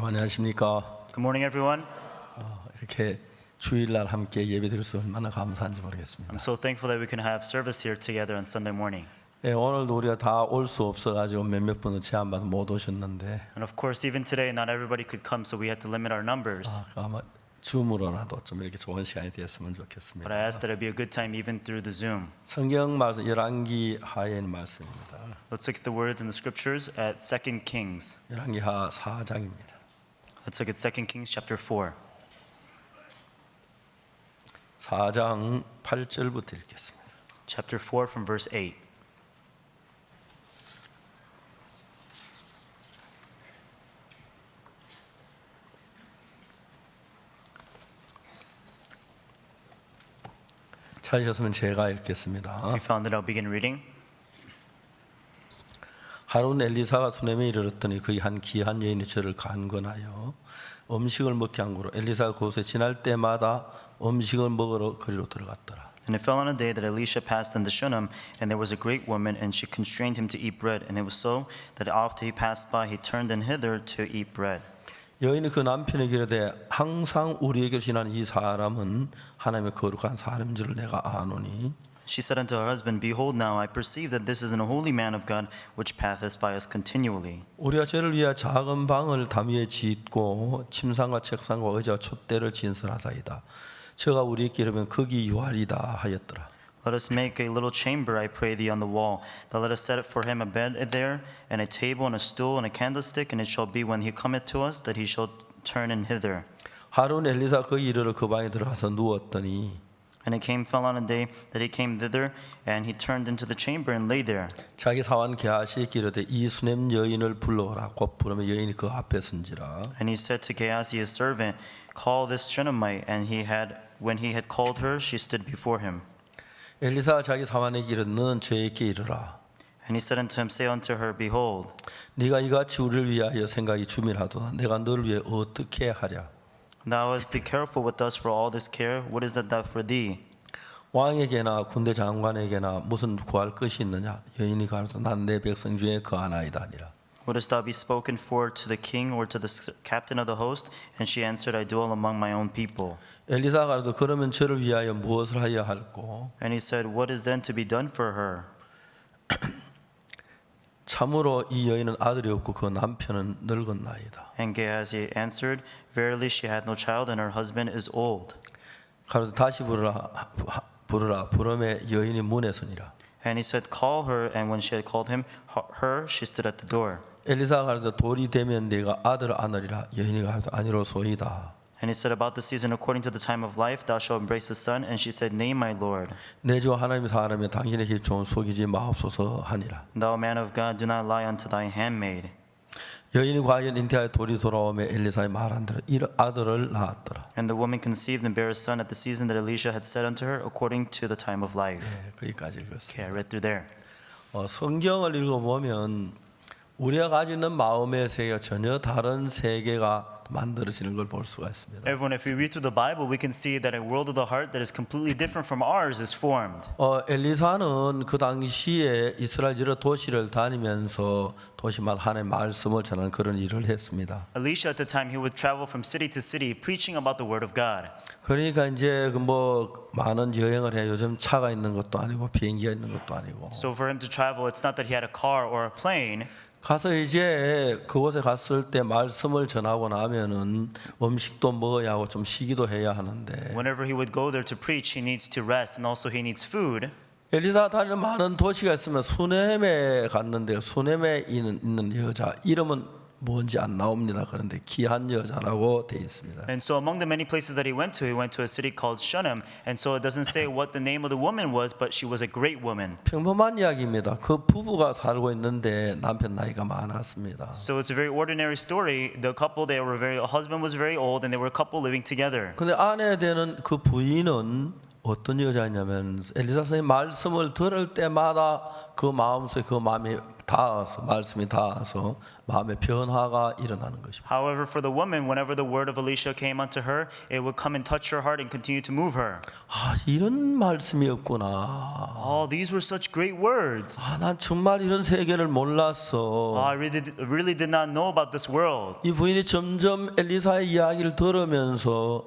안녕하십니까. Good morning, everyone. 이렇게 주일날 함께 예배드릴 수 얼마나 감사한지 I'm 모르겠습니다. so thankful that we can have service here together on Sunday morning. 오늘도 우리가 다 올 수 없어가지고 몇몇 분은 제한받아 못 오셨는데 And of course, even today, not everybody could come, so we had to limit our numbers. 아마 줌으로라도 좀 이렇게 좋은 시간이 되었으면 But I 좋겠습니다. asked that it be a good time even through the Zoom. 성경 말씀 열왕기 하에 있는 말씀입니다. Let's look at the words in the scriptures at 2 Kings. 열왕기 하 4장입니다. Let's look at 2 Kings chapter 4. 4장 8절부터 읽겠습니다. Chapter 4 from verse 8. 찾으셨으면 제가 읽겠습니다. If you found it, I'll begin reading. 하루는 엘리사가 수넴에 이르렀더니 그의 한 귀한 여인이 저를 간건하여 음식을 먹게 한 거로 엘리사가 그곳에 지날 때마다 음식을 먹으러 거리로 들어갔더라. And it fell on a day that Elisha passed into Shunem, and there was a great woman, and she constrained him to eat bread. And it was so that after he passed by, he turned in hither to eat bread. 여인이 그 남편에게 이르되 항상 우리에게 지나는 이 사람은 하나님의 거룩한 사람인 줄을 내가 아노니 She said unto her husband, Behold, now I perceive that this is a holy man of God, which passeth by us continually. 우리가 저를 위해 작은 방을 담 위에 짓고 침상과 책상과 의자와 촛대를 진설하자이다. 저가 우리에게 이르면 거기 유할이다 하였더라. Let us make a little chamber, I pray thee, on the wall. That let us set for him a bed there, and a table, and a stool, and a candlestick. And it shall be when he cometh to us, that he shall turn in hither. 하루는 엘리사 그 이르러 그 방에 들어가서 누웠더니 And it fell on a day that he came thither, and he turned into the chamber and lay there. 자기 사원 게하시에게 이르되 이 수넴 여인을 불러오라. 곧 부르면 여인이 그 앞에 선지라. And he said to Gehazi his servant, Call this Shunammite. And when he had called her, she stood before him. 엘리사가 자기 사원에게 이르되 너는 저에게 이르라. And he said unto him, Say unto her, Behold, 네가 이같이 우리를 위하여 생각이 주밀하도다. 내가 너를 위해 어떻게 하랴. Thou hast be careful with us for all this care. What is that thou for thee? 왕에게나 군대 장관에게나 무슨 구할 것이 있느냐. 여인이 가로되 난 내 백성 중에 거하나이다 하니라. Wouldest thou be spoken for to the king or to the captain of the host? And she answered, I dwell among my own people. 엘리사가 가로되 그러면 저를 위하여 무엇을 하여 할꼬. And he said, What is then to be done for her? 참으로 이 여인은 아들이 없고 그 남편은 늙었나이다. And Gehazi answered, Verily she hath no child, and her husband is old. 가로되 다시 부르라. 부름에 여인이 문에 서니라. And he said, Call her. And when she had called her, she stood at the door. 엘리사가 가로되 돌이 되면 네가 아들을 안으리라. 여인이 가로되 아니로소이다. And he said, About the season according to the time of life, thou shalt embrace a son. And she said, Nay, my Lord. 내 주 하나님의 사람이 당신의 기초는 속이지 마옵소서 하니라. Thou man of God, do not lie unto thy handmaid. 여인이 과연 잉태하여 돌이 돌아오며 엘리사의 말한 대로 이 아들을 낳았더라. And the woman conceived and bare a son at the season that Elisha had said unto her, according to the time of life. 거기까지 읽었어요. Okay, I read through there. 성경을 읽어보면 우리가 가지고 있는 마음의 세계가 전혀 다른 세계가 만들어지는 걸 볼 수가 있습니다. Everyone, if we read through the Bible, we can see that a world of the heart that is completely different from ours is formed. 엘리사는 그 당시에 이스라엘 여러 도시를 다니면서 도시마다 하나님의 말씀을 전하는 그런 일을 했습니다. Elisha at the time, he would travel from city to city preaching about the word of God. 그러니까 이제 많은 여행을 해. 요즘 차가 있는 것도 아니고 비행기가 있는 것도 아니고. So for him to travel, it's not that he had a car or a plane. 가서 이제 그곳에 갔을 때 말씀을 전하고 나면은 음식도 먹어야 하고 좀 쉬기도 해야 하는데 Whenever he would go there to preach, he needs to rest and also he needs food. 엘리사가 다니는 많은 도시가 있으면 수넴에 갔는데 수넴에 있는 여자 이름은 뭔지 안 나옵니다. 그런데 귀한 여자라고 돼 있습니다. And so among the many places that he went to a city called Shunem. And so it doesn't say what the name of the woman was, but she was a great woman. 평범한 이야기입니다. 그 부부가 살고 있는데 남편 나이가 많았습니다. So it's a very ordinary story. The couple, husband was very old and they were a couple living together. 근데 아내 되는 그 부인은 어떤 여자냐면 엘리사 선생님 말씀을 들을 때마다 그 마음속에 그 마음이 닿아서 말씀이 닿아서 마음의 변화가 일어나는 것입니다. However, for the woman, whenever the word of Elisha came unto her, it would come and touch her heart and continue to move her. 아, 이런 말씀이었구나. Oh, these were such great words. 아, 난 정말 이런 세계를 Oh, 몰랐어. I really did not know about this world. 이 부인이 점점 엘리사의 이야기를 들으면서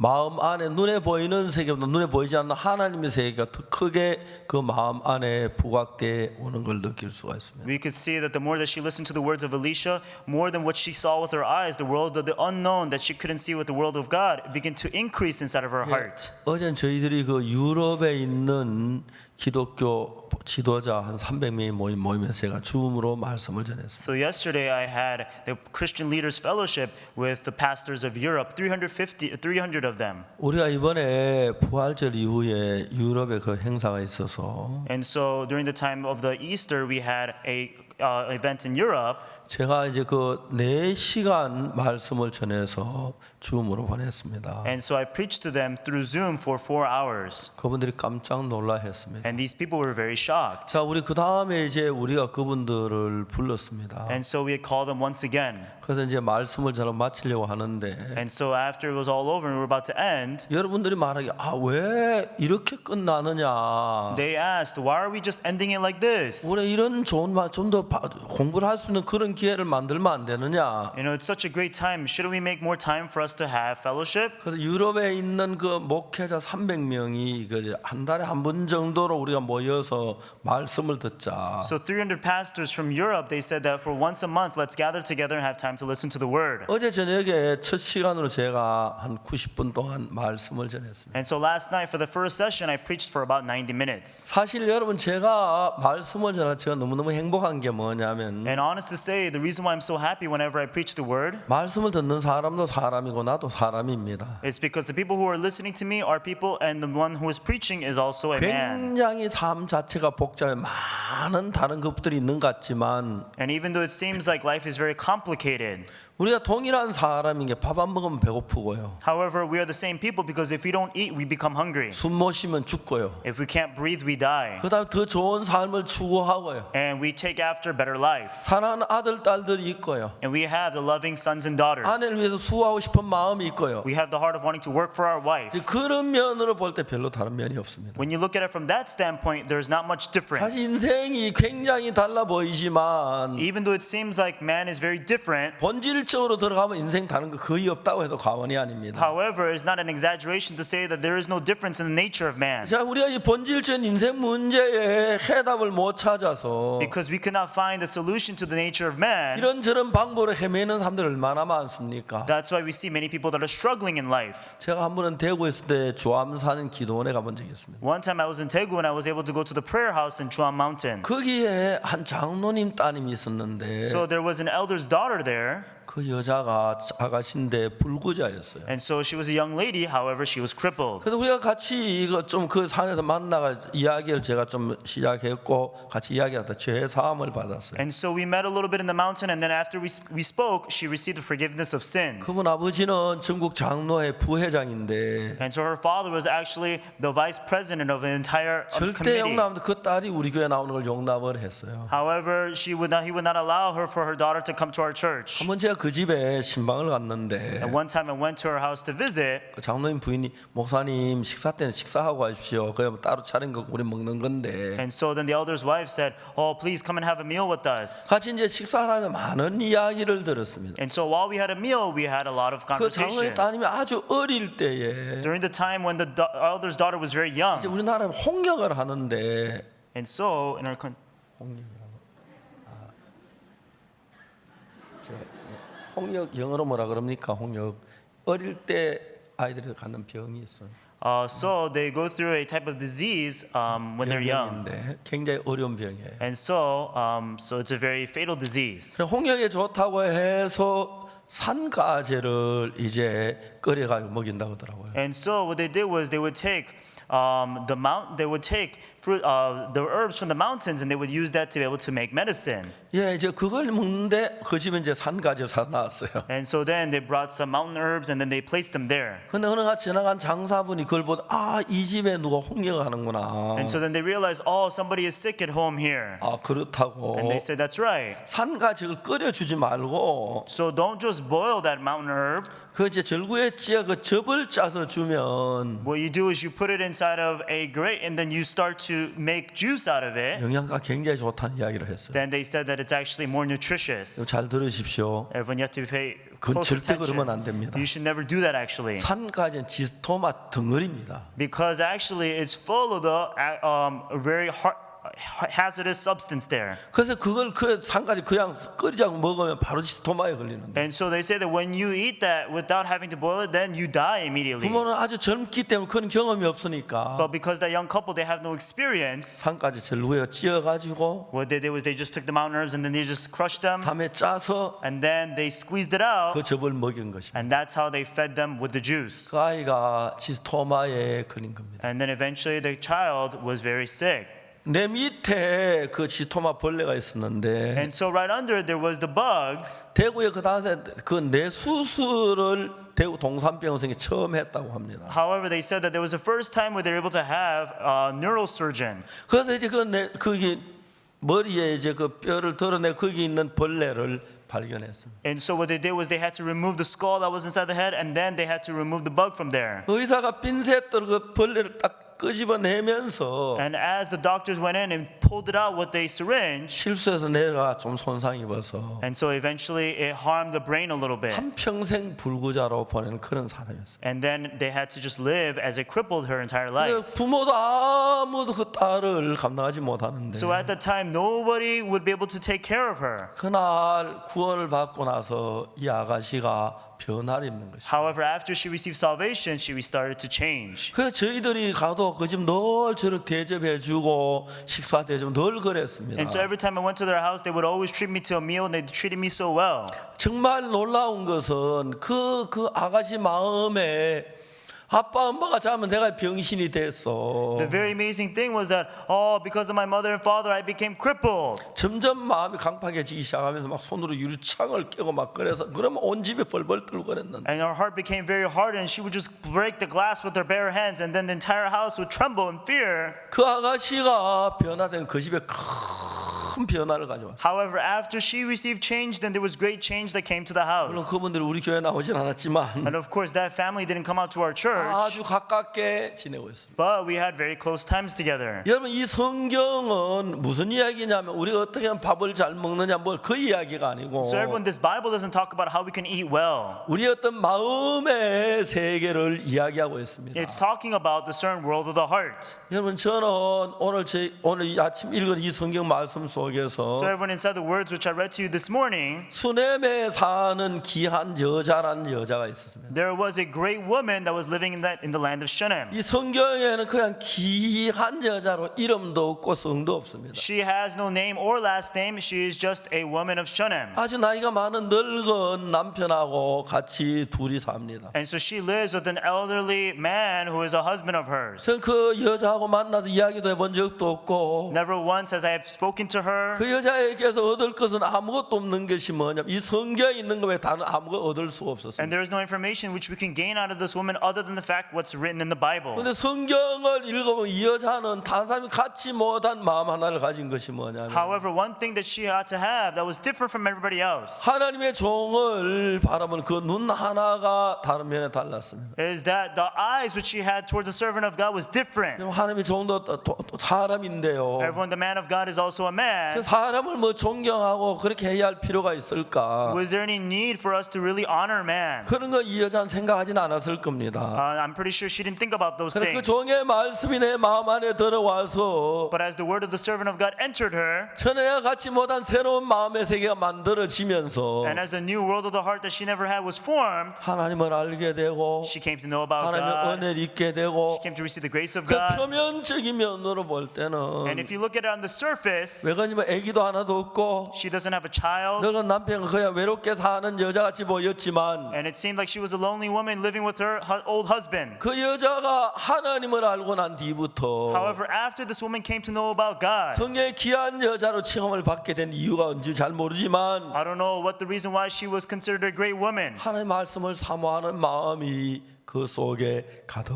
마음 안에 눈에 보이는 세계보다 눈에 보이지 않는 하나님의 세계가 더 크게 그 마음 안에 부각되어 오는 걸 느낄 수가 있습니다. We could see that the more that she listened to the words of Elisha, more than what she saw with her eyes, the world of the unknown that she couldn't see with the world of God began to increase inside of her heart. 어젠 저희들이 그 유럽에 있는 기독교 지도자 한 300명이 모임에서 제가 줌으로 말씀을 전했습니다. So yesterday I had the Christian Leaders Fellowship with the pastors of Europe, 300 of them. 우리가 이번에 부활절 이후에 유럽에 그 행사가 있어서 And so during the time of the Easter, we had a event in Europe. 제가 이제 그 4시간 말씀을 전해서 줌으로 보냈습니다. And so I preached to them through Zoom for 4 hours. 그분들이 깜짝 놀라했습니다. And these people were very shocked. 자, 우리 그 다음에 이제 우리가 그분들을 불렀습니다. And so we had called them once again. 그래서 이제 말씀을 잘 마치려고 하는데 And so after it was all over and we were about to end, 여러분들이 말하기 아, 왜 이렇게 끝나느냐? they asked, why are we just ending it like this? 우리 이런 좋은 말 좀 더 공부를 할 수 있는 그런 기회를 만들면 안 되느냐? You know, it's such a great time. Shouldn't we make more time for us to have fellowship? 그래서 유럽에 있는 그 목회자 300명이 한 달에 한 번 정도로 우리가 모여서 말씀을 듣자. So 300 pastors from Europe, they said that for once a month, let's gather together and have time to listen to the word. 어제 저녁에 첫 시간으로 제가 한 90분 동안 말씀을 전했습니다. And so last night for the first session, I preached for about 90 minutes. 사실 여러분 제가 말씀을 전할 제가 너무너무 행복한 게 뭐냐면 And honest to say, the reason why I'm so happy whenever I preach the word 말씀을 듣는 사람도 사람이고 나도 사람입니다. is because the people who are listening to me are people, and the one who is preaching is also a man. 굉장히 삶 자체가 복잡해 많은 다른 것들이 있는 것 같지만 And even though it seems like life is very complicated, 우리가 동일한 사람인 게 밥 안 먹으면 배고프고요. however, we are the same people because if we don't eat, we become hungry. 숨 못 쉬면 죽고요. If we can't breathe, we die. 그다음 더 좋은 삶을 추구하고요. And we take after better life. 사랑하는 아들 딸들이 있고요. And we have the loving sons and daughters. 아내를 위해서 수고하고 싶은 마음이 있고요. We have the heart of wanting to work for our wife. 그런 면으로 볼 때 별로 다른 면이 없습니다. When you look at it from that standpoint, there's not much 사실 difference. 인생이 굉장히 달라 보이지만 Even though it seems like man is very different, 본질적으로 들어가면 인생 다른 거 거의 없다고 해도 과언이 아닙니다. however, it's not an exaggeration to say that there is no difference in the nature of man. 자, 우리가 이 본질적인 인생 문제에 해답을 못 찾아서 Because we cannot find the solution to the nature of man. 이런저런 방법으로 헤매는 사람들 얼마나 많습니까? That's why we see many people that are struggling in life. 제가 한 번은 대구에 있을 때 주암 사는 기도원에 가본 적이 있습니다. One time I was in Daegu and I was able to go to the prayer house in Chuan Mountain. 거기에 한 장로님 따님이 있었는데 So there was an elder's daughter there. 그 여자가 아가씨인데 불구자였어요. And so she was a young lady, however, she was crippled. 그래서 우리가 같이 이거 좀 그 산에서 만나가 이야기를 제가 좀 시작했고 같이 이야기하다 죄 사함을 받았어요. And so we met a little bit in the mountain, and then after we spoke, she received the forgiveness of sins. 그분 아버지는 전국 장로회 부회장인데 And so her father was actually the vice president of the entire 절대 committee. 용납 그 딸이 우리 교회 나오는 걸 용납을 했어요. However, he would not allow for her daughter to come to our church. 한번 제가 그 집에 신방을 갔는데 And one time I went to her house to visit. 그 장로님 부인이 목사님 식사 때는 식사하고 가십시오. 그냥 따로 차린 거 우리 먹는 건데 And so then the elder's wife said, "Oh, please come and have a meal with us." 같이 이제 식사하면서 많은 이야기를 들었습니다. And so while we had a meal, we had a lot of 그 장로님 conversation. 따님이 아주 어릴 때에 During the time when the elder's daughter was very young. 이제 우리나라에 홍역을 하는데 And so in our 홍역 영어로 뭐라 그럽니까? 홍역 어릴 때 아이들이 갖는 병이 있어요. so they go through a type of disease when they're young. 병인데 굉장히 어려운 병이에요. And so it's a very fatal disease. 그래서 홍역에 좋다고 해서 산가재를 이제 끓여가지고 먹인다고 하더라고요. And so what they did was they would take the herbs from the mountains, and they would use that to be able to make medicine. 예, 이제 그걸 먹는데 그 집에 이제 산가지를 사놨어요. And so then they brought some mountain herbs, and then they placed them there. 근데 어느 날 지나간 장사분이 그걸 보고 이 집에 누가 홍역하는구나. And so then they realized, oh, somebody is sick at home here. 그렇다고. And they said, that's right. 산가지를 끓여주지 말고 So don't just boil that mountain herb. 그 이제 절구에 찌어 그 즙을 짜서 주면 What you do is you put it inside of a grate, and then you start to make juice out of it. 영양가 굉장히 좋다는 이야기를 했어요. Then they said that it's actually more nutritious. 잘 들으십시오. Everyone, you have to pay 그건 close 절대 그러면 attention. 안 됩니다. You should never do that actually, 산가지는 지스토마 덩어리입니다. because actually it's full of the very hazardous substance there. 그래서 그걸 그 산가지 그냥 끓이자고 먹으면 바로 지스토마에 걸리는데. And so they say that when you eat that without having to boil it, then you die immediately. 부모는 아주 젊기 때문에 그런 경험이 없으니까 But because that young couple, they have no experience, 산가지 절구에 찌어가지고 what they did was they just took the mountain herbs and then they just crushed them, 담에 짜서 and then they squeezed it out, 그 즙을 먹인 것입니다. and that's how they fed them with the juice. 그 아이가 지스토마에 걸린 겁니다. And then eventually the child was very sick. 내 밑에 그 지스토마 벌레가 있었는데 And so right under it, there was the bugs. 대구에 그 당시에 그 뇌 수술을 대구 동산병원에 처음 했다고 합니다. However, they said that there was the first time where they were able to have a neurosurgeon. 그래서 이제 거기 머리에 이제 그 뼈를 드러내 거기 있는 벌레를 발견했습니다. And so what they did was they had to remove the skull that was inside the head, and then they had to remove the bug from there. 의사가 핀셋으로 그 벌레를 딱 끄집어내면서 And as the doctors went in and pulled it out with a syringe, 실수해서 뇌가 좀 손상 입어서 and so eventually it harmed the brain a little bit. 한 평생 불구자로 보내는 그런 사람이었어요. And then they had to just live as it crippled her entire life. 부모도 아무도 그 딸을 감당하지 못하는데 So at that time, nobody would be able to take care of her. 그날 구원을 받고 나서 이 아가씨가 변화를 입는 것이죠. However, after she received salvation, she started to change. 그래서 저희들이 가도 그 집 늘 저를 대접해주고 식사 대접 늘 그랬습니다. And so every time I went to their house, they would always treat me to a meal, and they treated me so well. 정말 놀라운 것은 그 아가씨 마음에 아빠 엄마가 자면 내가 병신이 됐어. The very amazing thing was that, because of my mother and father, I became crippled. 점점 마음이 강팍해지기 시작하면서 막 손으로 유리창을 깨고 막 그래서 그러면 온 집에 벌벌 떨고 그랬는데 And her heart became very hard, and she would just break the glass with her bare hands, and then the entire house would tremble in fear. 그 아가씨가 변화된 그 집에 큰 변화를 가져왔어요. However, after she received change, then there was great change that came to the 물론 house. 그분들이 우리 교회에 나오진 않았지만 And of course, that family didn't come out to our church, 아주 가깝게 지내고 있습니다. but we had very close times together. 여러분 이 성경은 무슨 이야기냐면 우리가 어떻게 하면 밥을 잘 먹느냐 뭐 그 이야기가 아니고 So everyone, this Bible doesn't talk about how we can eat well. 우리의 어떤 마음의 세계를 이야기하고 있습니다. It's talking about the certain world of the heart. 여러분 저는 오늘 이 아침 읽은 이 성경 말씀 So 속에서 everyone, inside the words which I read to you this morning, 수넴에 사는 귀한 여자라는 여자가 있었습니다. there was a great woman that was living in the land of Shunem. 이 성경에는 그냥 귀한 여자로 이름도 없고 성도 없습니다. She has no name or last name. She is just a woman of Shunem. 아주 나이가 많은 늙은 남편하고 같이 둘이 삽니다. And so she lives with an elderly man who is a husband of hers. 그래서 그 여자하고 만나서 이야기도 해본 적도 없고 Never once has I have spoken to her. 그 여자에게서 얻을 것은 아무것도 없는 것이 뭐냐면 이 성경에 있는 것 외에 다른 아무것도 얻을 수가 And 없었습니다. there is no information which we can gain out of this woman other than the fact what's written in the Bible. 그런데 성경을 읽어보면 이 여자는 다른 사람이 갖지 못한 마음 하나를 가진 것이 뭐냐면 However, one thing that she ought to have that was different from everybody else 하나님의 종을 바라보는 그 눈 하나가 다른 면에 달랐습니다. is that the eyes which she had towards the servant of God was different. 하나님의 종도 사람인데요. Everyone, the man of God is also a man. 그 사람을 뭐 존경하고 그렇게 해야 할 필요가 있을까? Was there any need for us to really honor man? 그런 거 이 여자는 생각하진 않았을 겁니다. I'm pretty sure she didn't think about those 그런데 그 things. 종의 말씀이 내 마음 안에 들어와서 But as the word of the servant of God entered her, 전에와 같이 못한 새로운 마음의 세계가 만들어지면서 and as the new world of the heart that she never had was formed, 하나님을 알게 되고 she came to know about 하나님의 God. 은혜를 잊게 되고 She came to receive the grace of 그 God. 표면적인 면으로 볼 And 때는 if you look at it on the surface, 왜 하나님은 아기도 하나도 없고 She doesn't have a child. 너는 남편은 그냥 외롭게 사는 여자같이 보였지만 And it seemed like she was a lonely woman living with her old husband. 그 여자가 하나님을 알고 난 뒤부터 However, after this woman came to know about God, 성경의 귀한 여자로 칭함을 받게 된 이유가 뭔지 잘 모르지만 I don't know what the reason why she was considered a great woman, 하나님의 말씀을 사모하는 마음이 그 속에 가득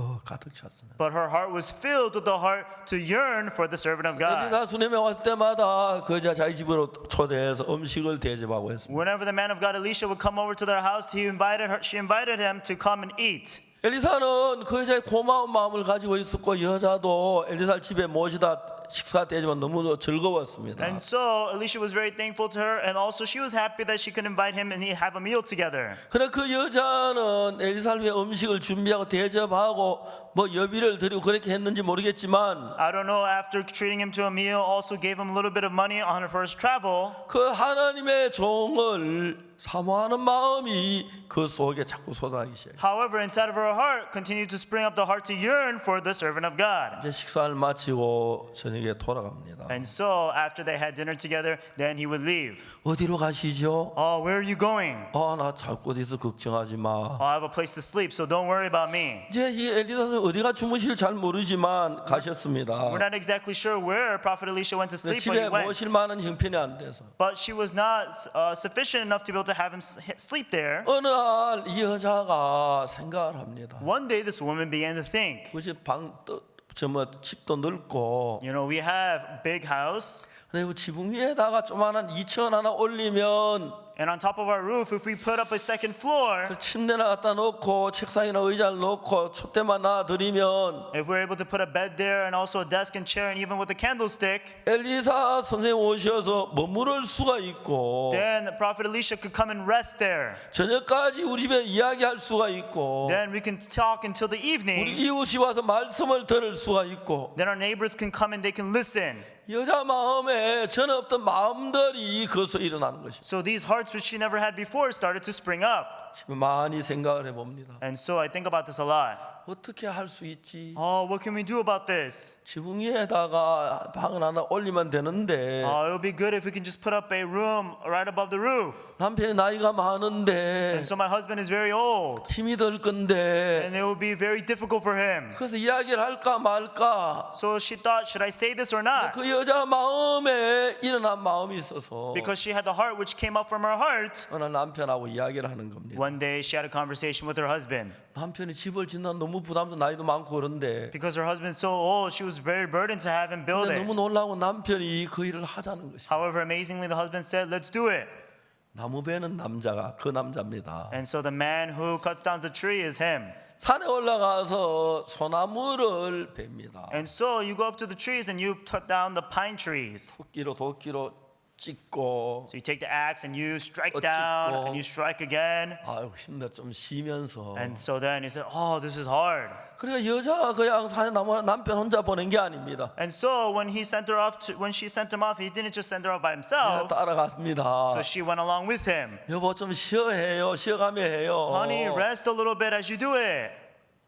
찼습니다. but her heart was filled with the heart to yearn for the servant of God. 엘리사 수님에 왔을 때마다 그 여자 자기 집으로 초대해서 음식을 대접하고 했습니다. Whenever the man of God Elisha would come over to their house, she invited him to come and eat. 엘리사는 그 여자의 고마운 마음을 가지고 있었고 여자도 엘리사를 집에 모시다 식사 대접은 너무 즐거웠습니다. And so Elisha was very thankful to her, and also she was happy that she could invite him and have a meal together. 그러나 그 여자는 엘리사를 위해 음식을 준비하고 대접하고 뭐 여비를 드리고 그렇게 했는지 모르겠지만 I don't know, after treating him to a meal, also gave him a little bit of money on her first travel. 그 하나님의 종을 사모하는 마음이 그 속에 자꾸 솟아나기 시작해요. However, inside of her heart continued to spring up the heart to yearn for the servant of God. 이제 식사를 마치고 저녁에 돌아갑니다. And so after they had dinner together, then he would leave. 어디로 가시죠? Oh, where are you going? 나 잘 곳 있어 걱정하지 마. Oh, I have a place to sleep, so don't worry about me. 이제 이 엘리사는 어디가 주무실 잘 모르지만 가셨습니다. We're not exactly sure where Prophet Elisha went to sleep when 집에 he went. 모실 만한 형편이 안 돼서 But she was not sufficient enough to be able to have him sleep there. 어느 날 이 여자가 생각을 합니다. One day this woman began to think, 굳이 집도 넓고 you know, we have big house, 근데 이 지붕 위에다가 조만한 2층 하나 올리면 and on top of our roof, if we put up a second floor, 침대나 갖다 놓고 책상이나 의자를 놓고 촛대만 놔드리면 if we're able to put a bed there and also a desk and chair and even with a candlestick, 엘리사 선생님 오셔서 머무를 수가 있고 then the prophet Elisha could come and rest there. 저녁까지 우리 집에 이야기할 수가 있고 Then we can talk until the 우리 evening. 이웃이 와서 말씀을 들을 수가 있고 Then our neighbors can come and they can listen. 여자 마음에 전에 없던 마음들이 거기서 일어나는 것입니다. So these hearts which she never had before started to spring up. 많이 생각을 해봅니다. And so I think about this a lot. 어떻게 할 수 있지? Oh, what can we do about this? 지붕 위에다가 방을 하나 올리면 되는데 Oh, it would be good if we can just put up a room right above the roof. 남편이 나이가 많은데 And so my husband is very old, 힘이 들 건데 and it would be very difficult for him. 그래서 이야기를 할까 말까 So she thought, should I say this or not? 그 여자 마음에 일어난 마음이 있어서 Because she had the heart which came up from her heart. 어느 남편하고 이야기를 하는 겁니다. One day she had a conversation with her husband. 남편이 집을 짓는 너무 부담스러워 나이도 많고 그런데 Because her husband's so old, she was very burdened to have him build 근데 it. 너무 놀라고 남편이 그 일을 하자는 것이. However, amazingly, the husband said, let's do it. 나무 베는 남자가 그 남자입니다. And so the man who cuts down the tree is him. 산에 올라가서 소나무를 베입니다. And so you go up to the trees and you cut down the pine trees. 도끼로 찍고 So you take the axe and you strike 찍고. down and you strike again. 아유 힘들어 좀 쉬면서 And so then he said, oh, this is hard. 그러니까 여자가 그냥 산에 나무 남편 혼자 보낸 게 아닙니다. And so when he sent her off, when she sent him off, he didn't just send her off by himself. 따라갔습니다. So she went along with him. 여보 좀 쉬어가며 해요. Honey, rest a little bit as you do it.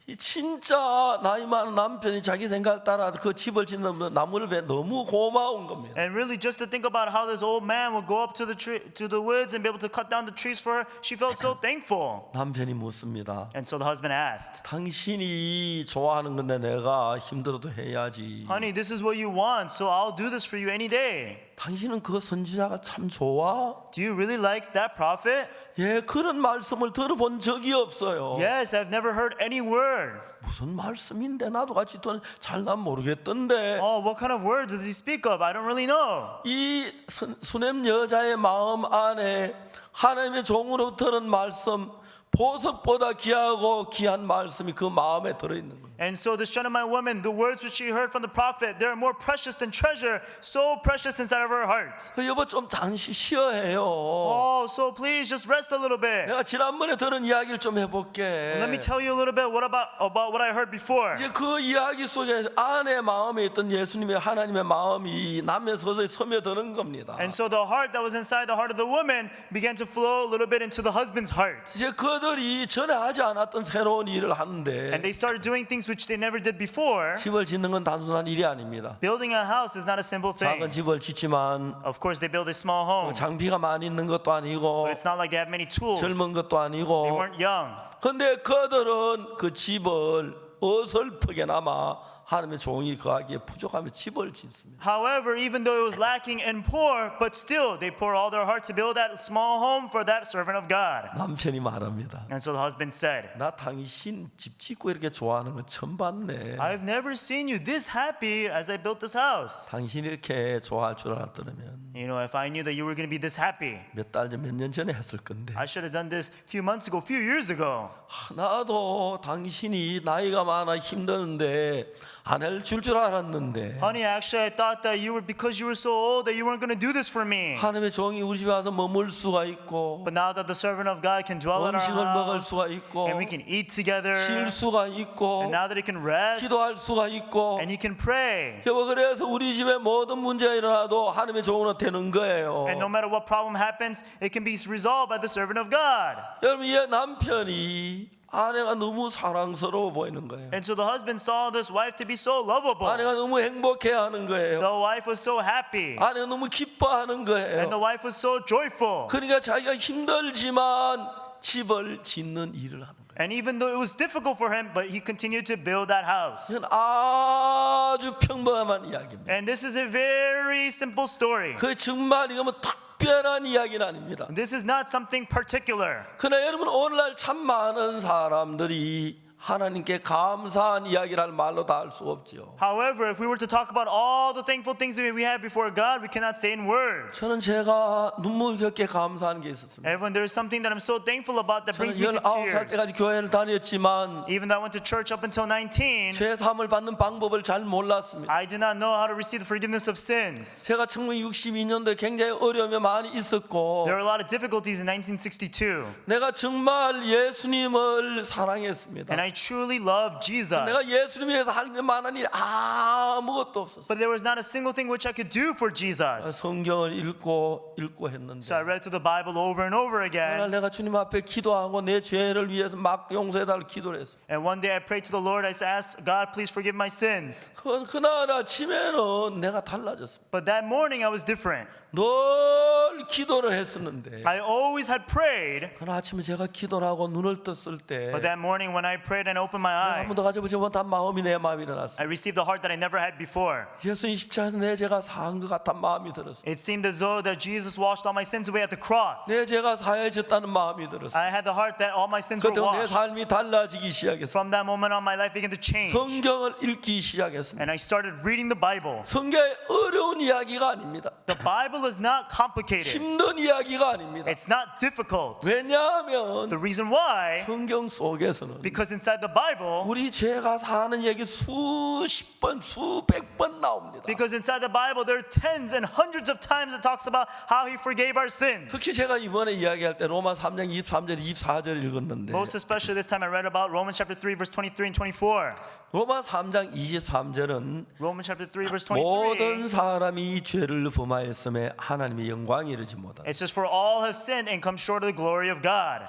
이 진짜 나이 많은 남편이 자기 생각 따라 그 집을 짓는 나무를 베 너무 고마운 겁니다. And really, just to think about how this old man would go up to the woods and be able to cut down the trees for her, she felt so thankful. 남편이 묻습니다. And so the husband asked, 당신이 좋아하는 건데 내가 힘들어도 해야지. honey, this is what you want, so I'll do this for you any day. 당신은 그 선지자가 참 좋아? Do you really like that prophet? 예, 그런 말씀을 들어본 적이 없어요. Yes, I've never heard any word. 무슨 말씀인데 나도 같이 또 잘난 모르겠던데. Oh, what kind of words does he speak of? I don't really know. 이 수냄 여자의 마음 안에 하나님의 종으로 들은 말씀 보석보다 귀한 말씀이 그 마음에 들어있는 겁니다. And so the Shunammite woman, the words which she heard from the prophet, they're more precious than treasure, so precious inside of her heart. 여보 좀 잠시 쉬어 해요. Oh, so please just rest a little bit. 내가 지난번에 들은 이야기를 좀 해볼게. Let me tell you a little bit about what I heard before. 이제 그 이야기 속에 아내 마음에 있던 예수님의 하나님의 마음이 남의 서서히 스며드는 겁니다. And so the heart that was inside the heart of the woman began to flow a little bit into the husband's heart. 이제 그들 그들이 전에 하지 않았던 새로운 일을 And 하는데 they started doing things which they never did before. 집을 짓는 건 단순한 일이 아닙니다. Building a house is not a simple 작은 thing. 집을 짓지만 Of course, they build a small home, 장비가 많이 있는 것도 아니고 but it's not like they have many tools. They 젊은 것도 아니고 weren't young. 근데 그들은 그 집을 어설프게나마 하나님의 종이 거하기에 부족하며 집을 짓습니다. However, even though it was lacking and poor, but still they pour all their heart to build that small home for that servant of God. 남편이 말합니다. And so the husband said, 나 당신 집 짓고 이렇게 좋아하는 거 처음 봤네. I've never seen you this happy as I built this house. 당신이 이렇게 좋아할 줄 알았더라면 You know, if I knew that you were going to be this happy, 몇 달 전, 몇 년 전에 했을 건데. I should have done this a few months ago, a few years ago. 나도 당신이 나이가 많아 힘드는데 안 해줄 줄 알았는데 Honey, actually, I thought that you were, because you were so old, that you weren't going to do this for me. 하나님의 종이 우리 집에 와서 머물 수가 있고 But now that the servant of God can dwell in our 음식을 먹을 house, 수가 있고 and we can eat together, 쉴 수가 있고 and now that he can rest, 기도할 수가 있고 and he can pray. 여보 그래서 우리 집에 모든 문제가 일어나도 하나님의 종으로 되는 거예요. And no matter what problem happens, it can be resolved by the servant of God. 여러분 이 남편이 아내가 너무 사랑스러워 보이는 거예요. And so the husband saw this wife to be so lovable. 아내가 너무 행복해하는 거예요. The wife was so happy. 아내가 너무 기뻐하는 And the 거예요. wife was so joyful. 그러니까 자기가 힘들지만 집을 짓는 일을 하는 거예요. And even though it was difficult for him, but he continued to build that house. 이건 아주 평범한 이야기입니다. And this is a very simple story. 그 정말 이거 뭐 특별한 이야기는 아닙니다. This is not something particular. 그러나 여러분 오늘날 참 많은 사람들이 하나님께 감사한 이야기를 할 말로 다 할 수 없죠. However, if we were to talk about all the thankful things that we have before God, we cannot say in words. 저는 제가 눈물겹게 감사한 게 있었습니다. Everyone, there is something that I'm so thankful about that brings 저는 me to 19살 tears. 때까지 교회를 다녔지만 Even though I went to church up until 19, 죄 사함을 받는 방법을 잘 몰랐습니다. I did not know how to receive the forgiveness of sins. 제가 1962년도에 굉장히 어려움이 많이 있었고 There were a lot of difficulties in 1962. 내가 정말 예수님을 사랑했습니다. And I truly loved Jesus. 내가 예수님 위해서 할 만한 일 아무것도 없었어요. But there was not a single thing which I could do for Jesus. 성경을 읽고 했는데 So I read through the Bible over and over 그날 again. 내가 주님 앞에 기도하고 내 죄를 위해서 막 용서해달라고 기도를 했어요. And one day I prayed to the Lord. I asked God, please forgive my sins. 그날 아침에는 내가 달라졌습니다. But that morning I was different. 늘 기도를 했었는데 I always had prayed. 그날 아침에 제가 기도를 하고 눈을 떴을 때 But that morning when I prayed and opened my 한 eyes, 번도 가져보지 못한 마음이 내 마음이 일어났어요. I received a heart that I never had before. 예수님 십자가에서 내 죄가 사한 것 같은 마음이 들었어요. It seemed as though that Jesus washed all my sins away at the cross. 내 죄가 사해졌다는 마음이 들었어요. I had the heart that all my sins were 그때 내 washed. 삶이 달라지기 시작했어요. From that moment on, my life began to change. 성경을 읽기 시작했습니다. And I started reading the Bible. 성경이 어려운 이야기가 아닙니다. The Bible is not complicated. 힘든 이야기가 아닙니다. It's not difficult. 왜냐하면 The reason why, 성경 속에서는 because inside the Bible, 우리 죄가 사는 얘기 수십 번, 수백 번 나옵니다. because inside the Bible there are tens and hundreds of times it talks about how He forgave our sins. 특히 제가 이번에 이야기할 때 로마 3장 23절, 24절 읽었는데 Most especially this time I read about Romans chapter 3 verse 23 and 24. 로마 3장 23절은 Romans chapter 3 verse 모든 23. 사람이 죄를 범하였음에 하나님의 영광이 이르지 못하다. It says, for all have sinned and come short of the glory of God.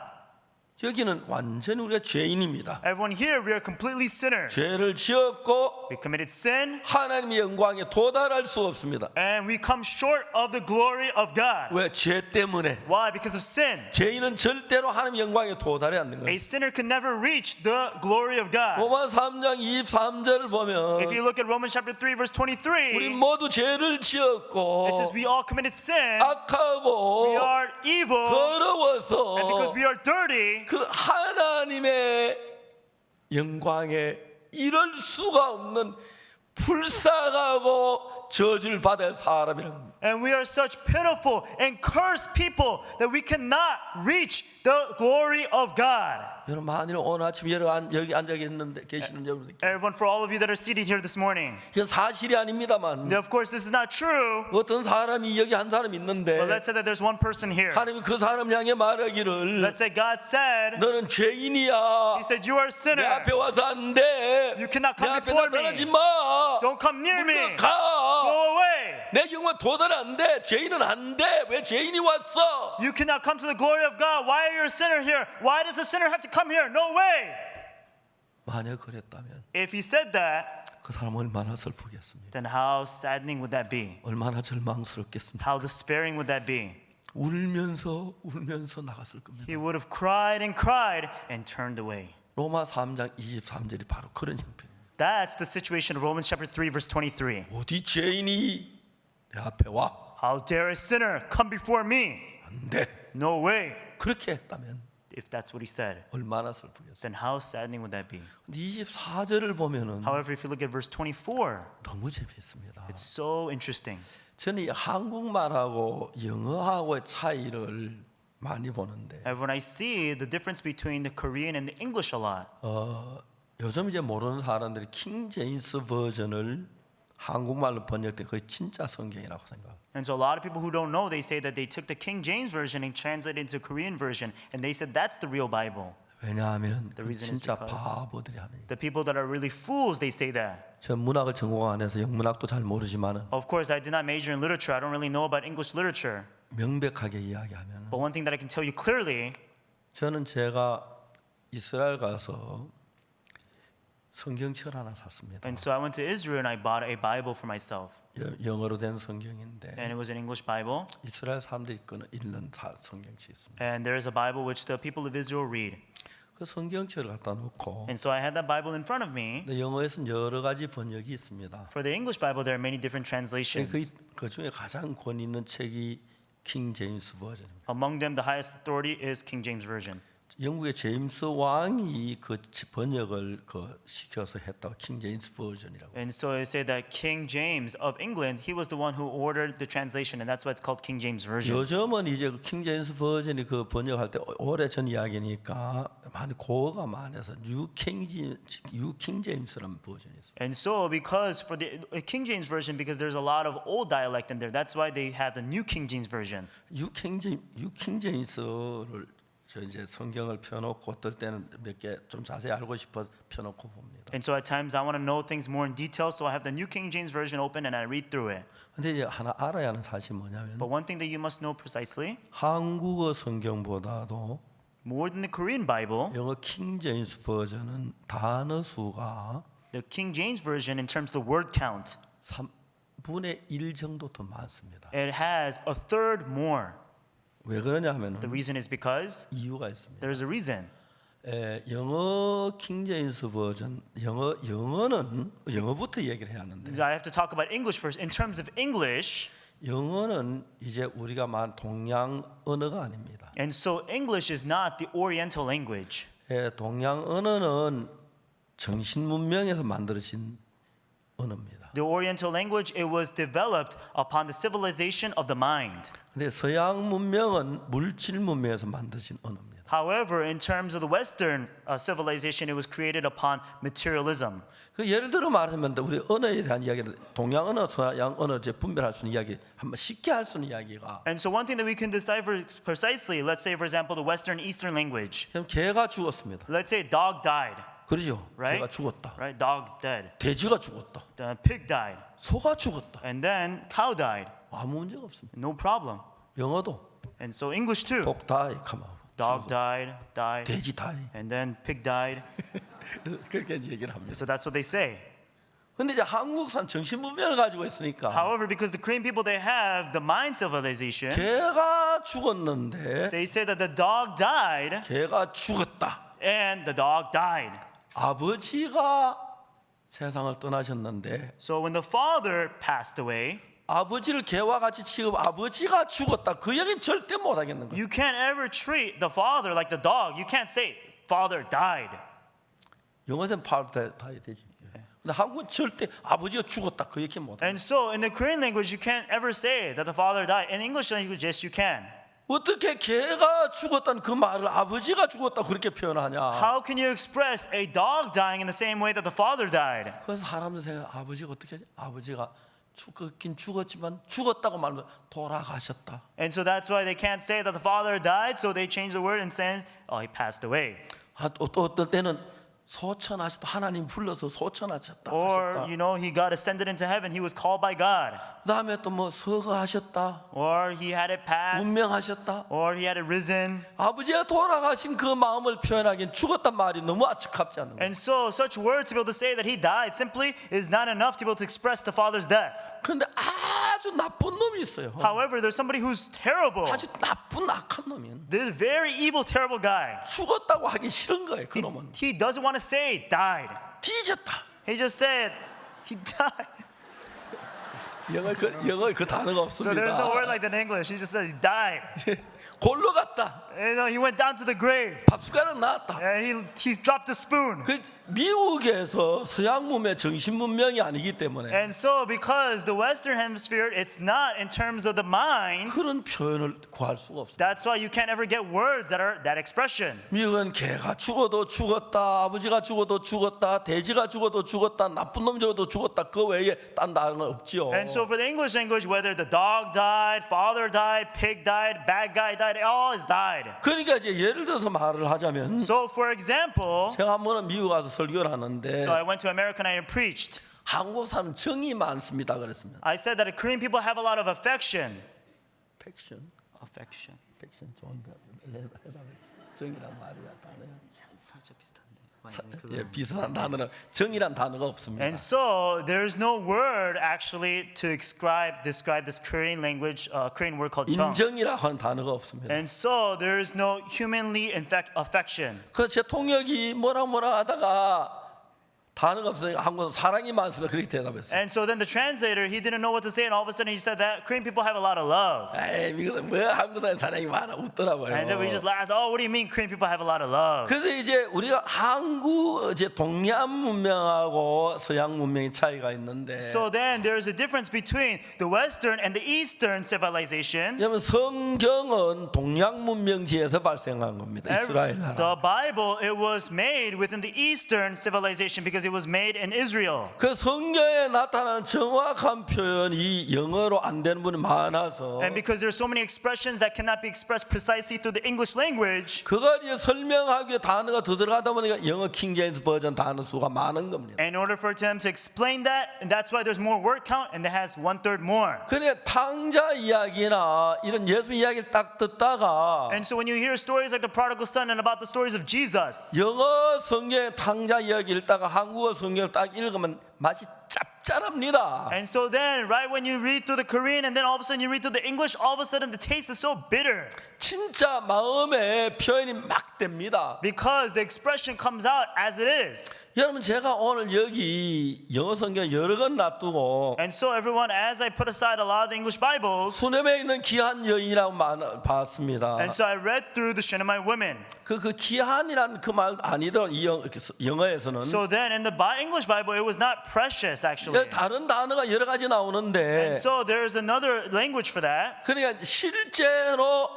여기는 완전히 우리가 죄인입니다. Everyone here, we are completely sinners. 죄를 지었고 We committed sin 하나님의 영광에 도달할 수 없습니다. and we come short of the glory of God. 왜? 죄 때문에. Why? Because of sin. 죄인은 절대로 하나님의 영광에 도달이 않는 A 거예요. sinner can never reach the glory of God. 로마 3장 23절을 보면 If you look at Romans chapter 3 verse 우리 23, 모두 죄를 지었고 it says we all committed sin, 악하고 we are evil, 더러워서 and because we are dirty, 그 하나님의 영광에 이럴 수가 없는 불쌍하고 저주를 받을 사람이라는 겁니다. and we are such pitiful and cursed people that we cannot reach the glory of God. 여러분 만일 오늘 아침 여기 앉아 계시는 여러분들 Everyone, for all of you that are seated here this morning, 이건 사실이 아닙니다만 of course this is not true, 어떤 사람이 여기 한 사람 but 있는데 let's say that there's one person here. 하나님이 그 사람 향해 말하기를 Let's say God said, 너는 죄인이야 He said, you are a 내 sinner. 앞에 와서 안돼 You cannot 내 come 앞에 before 나타나지 me. 마 Don't come near me. 가 Go away. 내 영광 도달 안 돼. 죄인은 안 돼. 왜 죄인이 왔어? You cannot come to the glory of God. Why are you a sinner here? Why does the sinner have to come here? No way. 만약 그랬다면 If he said that, 그 사람 얼마나 슬프겠습니까? then how saddening would that be? 얼마나 절망스럽겠습니까? How despairing would that be? 울면서 나갔을 겁니다. He would have cried and turned away. 로마 3장 23절이 바로 그런 형편입니다. That's the situation of Romans chapter 3 verse 23. 어디 죄인이 내 앞에 와? How dare a sinner come before me? 안 돼. No way. 그렇게 했다면 If that's what he said, 얼마나 슬프겠어요. then how saddening would that be? 근데 24절을 보면은 However, if you look at verse 24, 너무 재밌습니다. it's so interesting. 저는 이 한국말하고 영어하고의 차이를 많이 보는데 And when I see the difference between the Korean and the English a lot, 요즘 이제 모르는 사람들이 킹 제임스 버전을 한국말로 번역돼 거의 진짜 성경이라고 생각해요. and so a lot of people who don't know, they say that they took the King James version and translated it into Korean version, and they said that's the real Bible. 왜냐하면 그 reason is 진짜 because 바보들이 하는 얘기. The people that are really fools, they say that. 저 문학을 전공 안 해서 영문학도 잘 모르지만은 Of course, I did not major in literature. I don't really know about English literature. 명백하게 이야기하면 But one thing that I can tell you clearly, 저는 제가 이스라엘 가서 성경책 하나 샀습니다. and so I went to Israel and I bought a Bible for myself. 영어로 된 성경인데 And it was an English Bible. 이스라엘 사람들이 읽는 성경책이 있습니다. And there is a Bible which the people of Israel read. 그 성경책을 갖다 놓고 And so I had that Bible in front of me. 근데 영어에서는 여러 가지 번역이 있습니다. For the English Bible, there are many different translations. 그 중에 가장 권위 있는 책이 킹 제임스 버전입니다. Among them, the highest authority is King James Version. 영국의 제임스 왕이 그 번역을 시켜서 했다고 킹 제임스 버전이라고. And so I say that King James of England, he was the one who ordered the translation, and that's why it's called King James Version. 요즘은 이제 킹 제임스 버전이 그 번역할 때 오래전 이야기니까 많이 고어가 많아서 뉴 킹 제임스라는 버전이 있어요. And so, because for the King James Version, because there's a lot of old dialect in there, that's why they have the New King James Version. 뉴 킹 제임스를 저 이제 성경을 펴놓고 어떨 때는 몇 개 좀 자세히 알고 싶어 펴놓고 봅니다. And so at times I want to know things more in detail, so I have the New King James Version open and I read through it. 근데 이제 하나 알아야 하는 사실이 뭐냐면 But one thing that you must know precisely, 한국어 성경보다도 more than the Korean Bible, 영어 킹 제임스 버전은 단어 수가 the King James Version, in terms of the word count, 3분의 1 정도 더 많습니다. it has a third more. 왜 그러냐면 The reason is because 이유가 있습니다. there's a reason. 영어 킹 제임스 버전 영어는 영어부터 얘기를 해야 하는데 I have to talk about English first. In terms of English, 영어는 이제 우리가 말한 동양 언어가 아닙니다. and so English is not the Oriental language. 동양 언어는 정신 문명에서 만들어진 언어입니다. The Oriental language, it was developed upon the civilization of the mind. 근데 서양 문명은 물질 문명에서 만들어진 언어입니다. However, in terms of the Western civilization, it was created upon materialism. 그 예를 들어 말하면 우리 언어에 대한 이야기는 동양 언어, 서양 언어 이제 분별할 수 있는 이야기 한번 쉽게 할 수 있는 이야기가 And so one thing that we can decipher precisely, let's say for example the Western Eastern language. 그럼 개가 죽었습니다. Let's say a dog died, 그러죠? right? 개가 죽었다. Right? Dog dead. 돼지가 죽었다. The pig died. 소가 죽었다. And then cow died. 아무 문제가 없습니다. No problem. 영어도 And so English too. 독 다이 가만. Dog died. 돼지 다이. And then pig died. 그렇게 얘기를 합니다. So that's what they say. 근데 이제 한국산 정신 문명을 가지고 있으니까 However, because the Korean people, they have the mind civilization, 개가 죽었는데 they say that the dog died 개가 죽었다. and the dog died. 아버지가 세상을 떠나셨는데 So when the father passed away, 아버지를 개와 같이 취급 아버지가 죽었다. 그 얘기는 절대 못 하겠는 거예요. you can't ever treat the father like the dog. You can't say father died. 영어에서는 father 다이 되지. 근데 한국은 절대 아버지가 죽었다. 그 얘기 못 해요. And so in the Korean language, you can't ever say that the father died. In English language, yes, you can. 어떻게 개가 죽었다는 그 말을 아버지가 죽었다 그렇게 표현하냐? How can you express a dog dying in the same way that the father died? 그래서 사람들 생각 아버지가 어떻게 하지? 아버지가 죽었긴 죽었지만 죽었다고 말하면 돌아가셨다. And so that's why they can't say that the father died, so they change the word and say, oh, he passed away. 또 어떤 때는 소천하셨다. 하나님 불러서 소천하셨다. Or, he got ascended into heaven. He was called by God. 그다음에 또 뭐 서거하셨다. Or he had it passed. 운명하셨다. Or he had it risen. 아버지가 돌아가신 그 마음을 표현하기엔 죽었단 말이 너무 아측합지 않는 거예요. And so such words to be able to say that he died simply is not enough to be able to express the Father's death. 그런데 아주 나쁜 놈이 있어요. However, there's somebody who's terrible. 아주 나쁜 악한 놈이. There's a very evil, terrible guy. 죽었다고 하기 싫은 거예요. 그 놈은. He doesn't want to say died. 뒤졌다. He just said he died. 영어에 그 단어가 So there's no word 없습니다. like that in English. He just said he died. 골로 갔다. He went down to the grave. 밥숟가락 나왔다. And he dropped the spoon. 그 미국에서 서양 문명 정신 문명이 아니기 때문에 And so because the Western Hemisphere, it's not in terms of the mind. 그런 표현을 구할 수가 없어요. That's why you can't ever get words that are that expression. 미국은 개가 죽어도 죽었다, 아버지가 죽어도 죽었다, 돼지가 죽어도 죽었다, 나쁜 놈 죽어도 죽었다. 그 외에 딴 단어가 없지요. And so for the English language, whether the dog died, father died, pig died, bad guy died, all is died. 그러니까 이제 예를 들어서 말을 하자면 So for example, 제가 한 번은 미국 가서 설교를 하는데 so I went to America and I preached. 한국 사람 정이 많습니다 그랬습니다. I said that Korean people have a lot of affection. 팩션, Affection. 팩션 좋은데 정이란 말이야 단어야. 살짝 비슷한데. 예, 비슷한 단어는 정이란 단어가 없습니다. And so there's no word actually to describe this Korean language, Korean word called 정. 인정이라고 하는 단어가 없습니다. And so there is no humanly affection. 그 제 통역이 뭐라 하다가 단어가 없어요. 한국은 사랑이 많습니다. 그렇게 대답했어요. And so then the translator, he didn't know what to say, and all of a sudden he said that Korean people have a lot of love. 에이 미국은 뭐 한국 사람 사랑이 많아 웃더라고요. And then we just laughed. Oh, what do you mean Korean people have a lot of love? 그래서 이제 우리가 한국 이제 동양 문명하고 서양 문명의 차이가 있는데, So then there's a difference between the Western and the Eastern civilization. 왜냐하면 성경은 동양 문명지에서 발생한 겁니다. 이스라엘 나라. The Bible, it was made within the Eastern civilization because it was made in Israel. 그 성경에 나타나는 정확한 표현이 영어로 안 되는 분이 많아서 And because there's so many expressions that cannot be expressed precisely through the English language, 그걸 이제 설명하기 단어가 더 들어가다 보니까 영어 킹제임스 버전 단어 수가 많은 겁니다. in order for them to explain that, and that's why there's more word count and it has 1/3 more. 그래 탕자 이야기나 이런 예수 이야기를 딱 듣다가 And so when you hear stories like the prodigal son and about the stories of Jesus, 영어 성경의 탕자 이야기 읽다가 한국어 성경을 딱 읽으면 맛이 짭짤합니다. and so then right when you read through the Korean and then all of a sudden you read through the English, all of a sudden the taste is so bitter 진짜 마음의 표현이 막 됩니다. because the expression comes out as it is. 여러분 제가 오늘 여기 영어 성경 여러 권 놔두고 And so everyone, as I put aside a lot of the English Bibles, 수넴에 있는 귀한 여인이라고 봤습니다. and so I read through the Shunammite women. 그 귀한이란 그 말 아니더라도 이 영어에서는 So then in the English Bible, it was not precious actually. 다른 단어가 여러 가지 나오는데 And so there's another language for that. 그러니까 실제로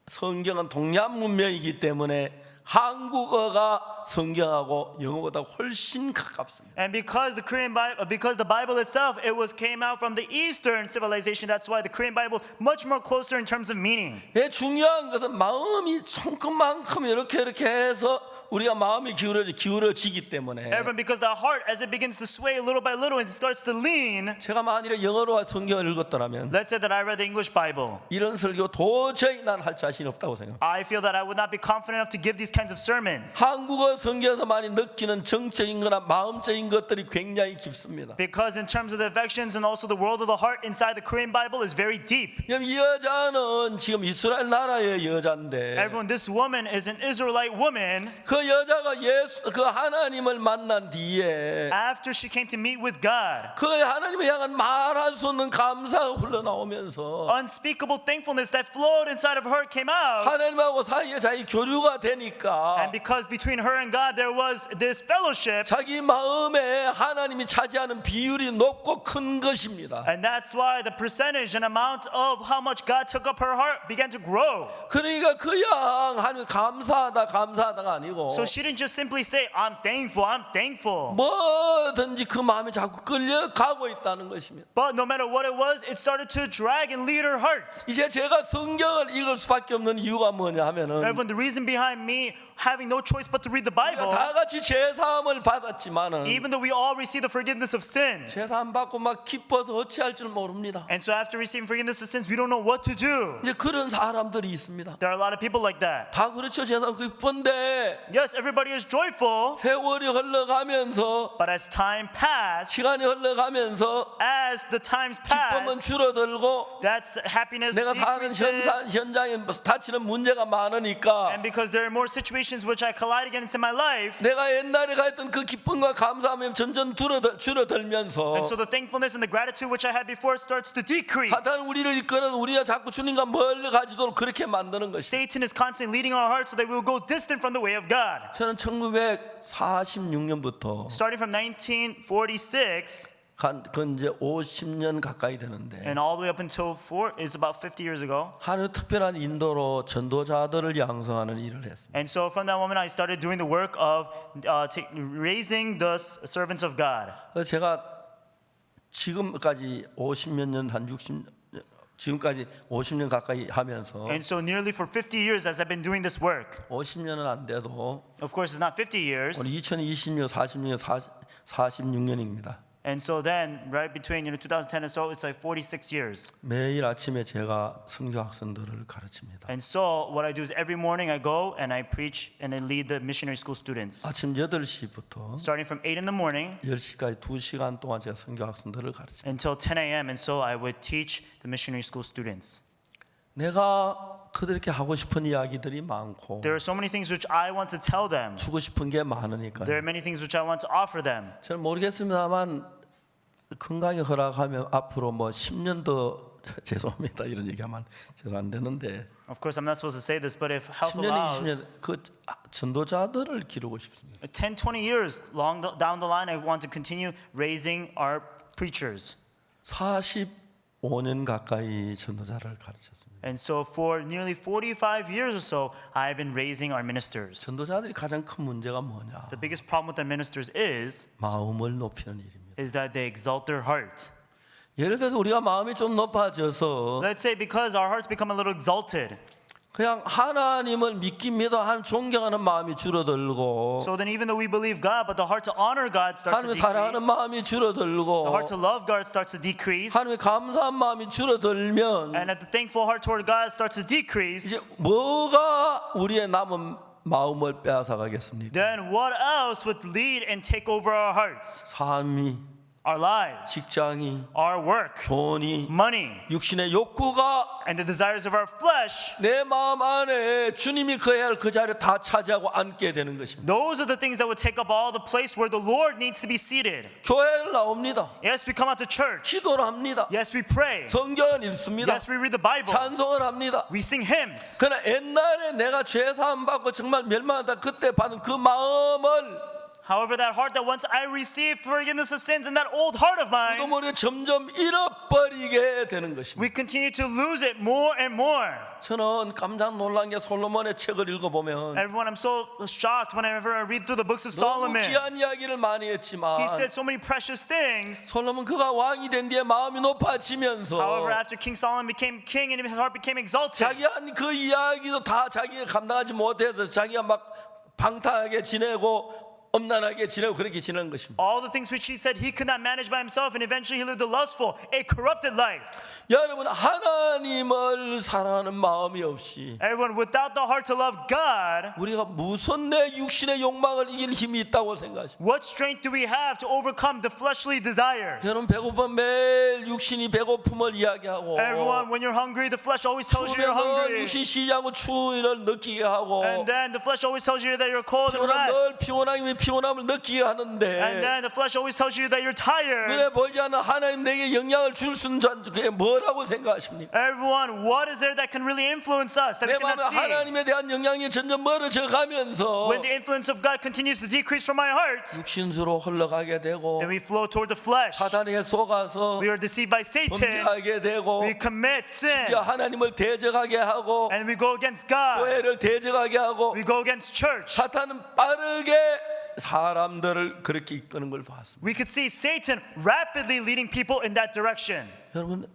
성경은 동양 문명이기 때문에 한국어가 성경하고 영어보다 훨씬 가깝습니다. And because the Korean Bible, because the Bible itself, it was came out from the Eastern civilization. That's why the Korean Bible much more closer in terms of meaning. 예, 중요한 것은 마음이 손끝만큼 이렇게 해서 우리가 마음이 기울어지기 때문에 Everyone, because the heart, as it begins to sway little by little and it starts to lean. 제가 만일에 영어로 성경을 읽었더라면 Let's say that I read the English Bible. 이런 설교 도저히 난 할 자신이 없다고 생각합니다. I feel that I would not be confident enough to give these kinds of sermons. 한국어 성경에서 많이 느끼는 정적인 거나 마음적인 것들이 굉장히 깊습니다. Because in terms of the affections and also the world of the heart inside the Korean Bible is very deep. 이 여자는 지금 이스라엘 나라의 여자인데 Everyone, this woman is an Israelite woman. 그 여자가 그 하나님을 만난 뒤에 After she came to meet with God, 그 하나님을 향한 말할 수 없는 감사가 흘러나오면서 unspeakable thankfulness that flowed inside of her came out. 하나님하고 사이에 자기 교류가 되니까 And because between her and God there was this fellowship, 자기 마음에 하나님이 차지하는 비율이 높고 큰 것입니다. and that's why the percentage and amount of how much God took up her heart began to grow. 그러니까 그냥 하나님 감사하다가 아니고 So she didn't just simply say, I'm thankful, I'm thankful. 뭐든지 그 마음이 자꾸 끌려가고 있다는 것입니다. But no matter what it was, it started to drag and lead her heart. 이제 제가 성경을 읽을 수밖에 없는 이유가 뭐냐 하면은 Everyone, the reason behind me having no choice but to read the 우리가 Bible, 다 같이 제사함을 받았지만은 even though we all receive the forgiveness of sins. 제사함 받고 막 기뻐서 어찌할 줄 모릅니다. And so after receiving forgiveness of sins, we don't know what to do. 이제 그런 사람들이 있습니다. There are a lot of people like that. 다 그렇죠. 제사함 기쁜데 Yes, everybody is joyful, 세월이 흘러가면서 but as time passed, 시간이 흘러가면서 as the times 기쁨은 pass, 줄어들고 that's happiness 내가 사는 decreases. 현장에 다치는 문제가 많으니까 And because there are more situations which I collide against in my life, 내가 옛날에 가했던 그 기쁨과 감사함이 점점 줄어들면서 and so the thankfulness and the gratitude which I had before starts to decrease. 사탄은 우리를 이끌어서 우리가 자꾸 주님과 멀리 가지도록 그렇게 만드는 것이. Satan is constantly leading our hearts so that we will go distant from the way of God. 저는 1946년부터 Starting from 1946 그 이제 50년 가까이 되는데 and all the way up until it's about 50 years ago. 하나님 특별한 인도로 전도자들을 양성하는 일을 했습니다. And so from that moment I started doing the work of raising the servants of God. 그래서 제가 지금까지 50몇 년 한 60 지금까지 50년 가까이 하면서 And so nearly for 50 years as I've been doing this work. 50년은 안 돼도 Of course it's not 50 years. 오늘 2020년 40년 46년입니다. And so then right between 2010 and so it's like 46 years. 매일 아침에 제가 선교 학생들을 가르칩니다. And so what I do is every morning I go and I preach and I lead the missionary school students. 아침 8시부터 Starting from 8 in the morning 10시까지 2시간 동안 제가 선교 학생들을 가르칩니다. until 10 a.m. And so I would teach the missionary school students. 내가 그들에게 하고 싶은 이야기들이 많고 There are so many things which I want to tell them. 주고 싶은 게 많으니까요. There are many things which I want to offer them. 저는 모르겠습니다만 건강이 허락하면 앞으로 뭐 10년 더 죄송합니다 이런 얘기하면 제가 안 되는데 Of course, I'm not supposed to say this, but if health 10년, allows, 20년 그 전도자들을 기르고 싶습니다. 10, 20 years down the line, I want to continue raising our preachers. 45년 가까이 전도자를 가르쳤습니다. And so for nearly 45 years or so, I've been raising our ministers. 전도자들이 가장 큰 문제가 뭐냐? The biggest problem with our ministers 마음을 높이는 일입니다. is that they exalt their heart. 예를 들어서 우리가 마음이 좀 높아져서 Let's say because our hearts become a little exalted, 그냥 하나님을 믿깁니다 한 존경하는 마음이 줄어들고 so then even though we believe God, but the heart to honor God starts to 하나님을 사랑하는 decrease. 마음이 줄어들고 The heart to love God starts to decrease. 하나님의 감사한 마음이 줄어들면 And at the thankful heart toward God starts to decrease. 이제 뭐가 우리의 남은 마음을 빼앗아 가겠습니까? Then what else would lead and take over our hearts? 삶이, Our lives, 직장이, our work, 돈이, money, 육신의 욕구가 and the desires of our flesh. 내 마음 안에 주님이 거해야 할 그 자리를 다 차지하고 앉게 되는 것입니다. Those are the things that would take up all the place where the Lord needs to be seated. 교회를 나옵니다. Yes, we come out to church. 기도를 합니다. Yes, we pray. 성경을 읽습니다. Yes, we read the Bible. 찬송을 합니다. We sing hymns. 그러나 옛날에 내가 죄 사함 받고 정말 멸망하다 그때 받은 그 마음을 However, that heart that once I received forgiveness of sins and that old heart of mine, 우리도 모르게 점점 잃어버리게 되는 것입니다. we continue to lose it more and more. 저는 깜짝 놀란 게 솔로몬의 책을 읽어보면 Everyone, I'm so shocked whenever I read through the books of 너무 Solomon. 귀한 이야기를 많이 했지만 He said so many precious things. 솔로몬 그가 왕이 된 뒤에 마음이 높아지면서 However, after King Solomon became king and his heart became exalted, 자기 한 그 이야기도 다 자기가 감당하지 못해서 자기가 막 방탕하게 지내고 엄난하게 지내고 그렇게 지내는 것입니다. all the things which he said he could not manage by himself, and eventually he lived a lustful, a corrupted life. 여러분 하나님을 사랑하는 마음이 없이 Everyone, without the heart to love God, 우리가 무슨 내 육신의 욕망을 이길 힘이 있다고 생각하십니까? what strength do we have to overcome the fleshly desires? 여러분 배고프면 매일 육신이 배고픔을 이야기하고 Everyone, when you're hungry, the flesh always tells you you're 추우면 늘 hungry. 육신 쉬지 않고 추위를 느끼게 하고 And then the flesh always tells you that you're cold and 피곤하면 늘 rest. 피곤함이 피곤함을 느끼게 And 하는데 then the flesh always tells you that you're tired. 눈에 보이지 않는 하나님 내게 영향을 줄 수 있는 그게 뭐라고 생각하십니까? Everyone, what is there that can really influence us that we 내 마음에 cannot see? 하나님에 대한 영향이 점점 멀어져 가면서 When the influence of God continues to decrease from my heart, 육신수로 흘러가게 되고 then we flow toward the flesh. 사단에게 속아서 We are deceived by Satan. 범죄하게 되고 We commit sin. 하나님을 대적하게 하고 And we go against God. 교회를 대적하게 하고 We go against church. 사탄은 빠르게 사람들을 그렇게 이끄는 걸 봤습니다. We could see Satan rapidly leading people in that direction. 여러분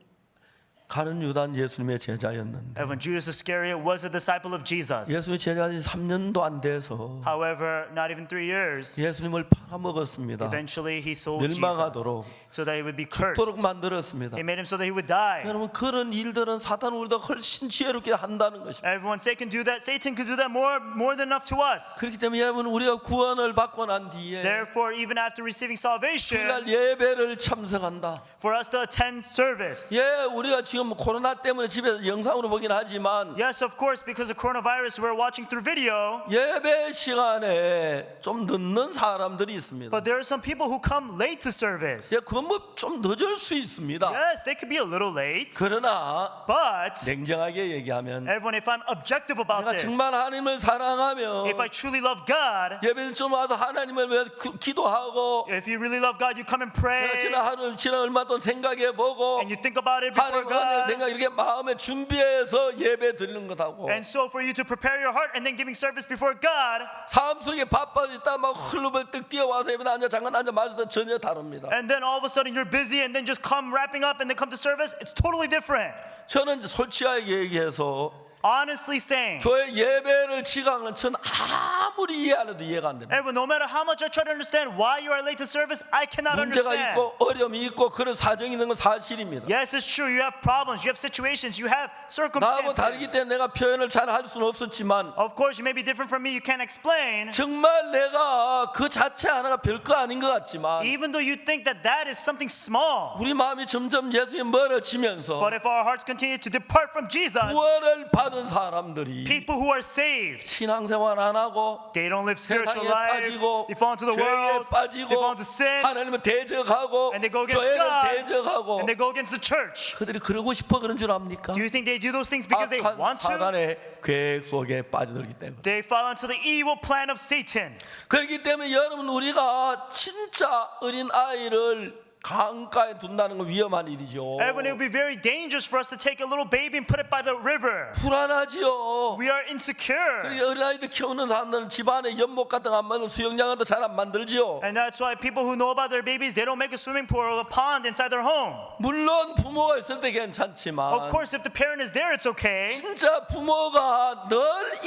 가룟 유다는 예수님의 제자였는데 And when Judas Iscariot was a disciple of Jesus, 예수님의 제자는 3년도 안 돼서 however, not even 3 years, 예수님을 팔아먹었습니다. eventually he sold Jesus 멸망하도록 so that he would be cursed. 죽도록 만들었습니다. He made him so that he would die. 여러분 그런 일들은 사탄은 우리보다 훨씬 지혜롭게 한다는 것입니다. Everyone say can do that. Satan could do that more than enough to us. 그렇기 때문에 여러분 우리가 구원을 받고 난 뒤에 Therefore, even after receiving salvation, 주일날 예배를 참석한다. for us to attend service. 예, 우리가 지금 코로나 때문에 집에서 영상으로 보긴 하지만 Yes, of course, because of coronavirus, we're watching through video. 예배 시간에 좀 늦는 사람들이 있습니다. But there are some people who come late to service. 예, 그건 뭐 좀 늦을 수 있습니다. Yes, they could be a little late. 그러나 But 냉정하게 얘기하면 everyone, if I'm objective about 내가 this, 정말 하나님을 사랑하며 if I truly love God, 예배에 좀 와서 하나님을 위해 기도하고 if you really love God, you come and 내가 pray 지난 얼마 동안 생각해보고 and you think about it before 하나님 은혜 God. 생각 이렇게 마음에 준비해서 예배 드리는 것하고 And so for you to prepare your heart and then giving service before God, 삶 속에 바빠져 있다 막 흘러벌떡 뛰어와서 예배 앉아 잠깐 앉아 마주도 전혀 다릅니다. and then all of a sudden you're busy and then just come wrapping up and then come to service, it's totally different. 저는 이제 솔직하게 얘기해서 Honestly saying, 교회 예배를 지각하는 저는 아무리 이해 안 해도 이해가 안 됩니다. everyone, no matter how much I try to understand why you are late to service, I cannot 문제가 understand. 있고 어려움이 있고 그런 사정이 있는 건 사실입니다. Yes, it's true. You have problems, you have situations, you have 나하고 다르기 circumstances. 때문에 내가 표현을 잘 할 수는 없었지만 Of course, you may be different from me, you can't explain. 정말 내가 그 자체 하나가 별거 아닌 것 같지만 Even though you think that that is something small. 우리 마음이 점점 예수님 멀어지면서 But if our hearts continue to depart from Jesus, 구원을 받은 사람들이 people who are saved, 신앙생활 안 하고 they don't live spiritual 세상에 life, 빠지고 they fall into the 죄에 world, 빠지고 they fall into sin, 하나님을 대적하고 and they go against 교회를 God, 대적하고 and they go against the church. 그들이 그러고 싶어 그런 줄 압니까? Do you think they do those things because they 악한 want to? 사단의 계획 속에 빠져들기 때문에 They fall into the evil plan of Satan. 그렇기 때문에 여러분 우리가 진짜 어린 아이를 강가에 둔다는 건 위험한 일이죠. Everyone, it would be very dangerous for us to take a little baby and put it by the river. 불안하지요. We are insecure. 그러니까 어린아이들 키우는 사람들은 집안에 연못 같은 거 안 만들고 수영장도 잘 안 만들지요. And that's why people who know about their babies, they don't make a swimming pool or a pond inside their home. 물론 부모가 있을 때 괜찮지만 Of course, if the parent is there, it's okay. 진짜 부모가 늘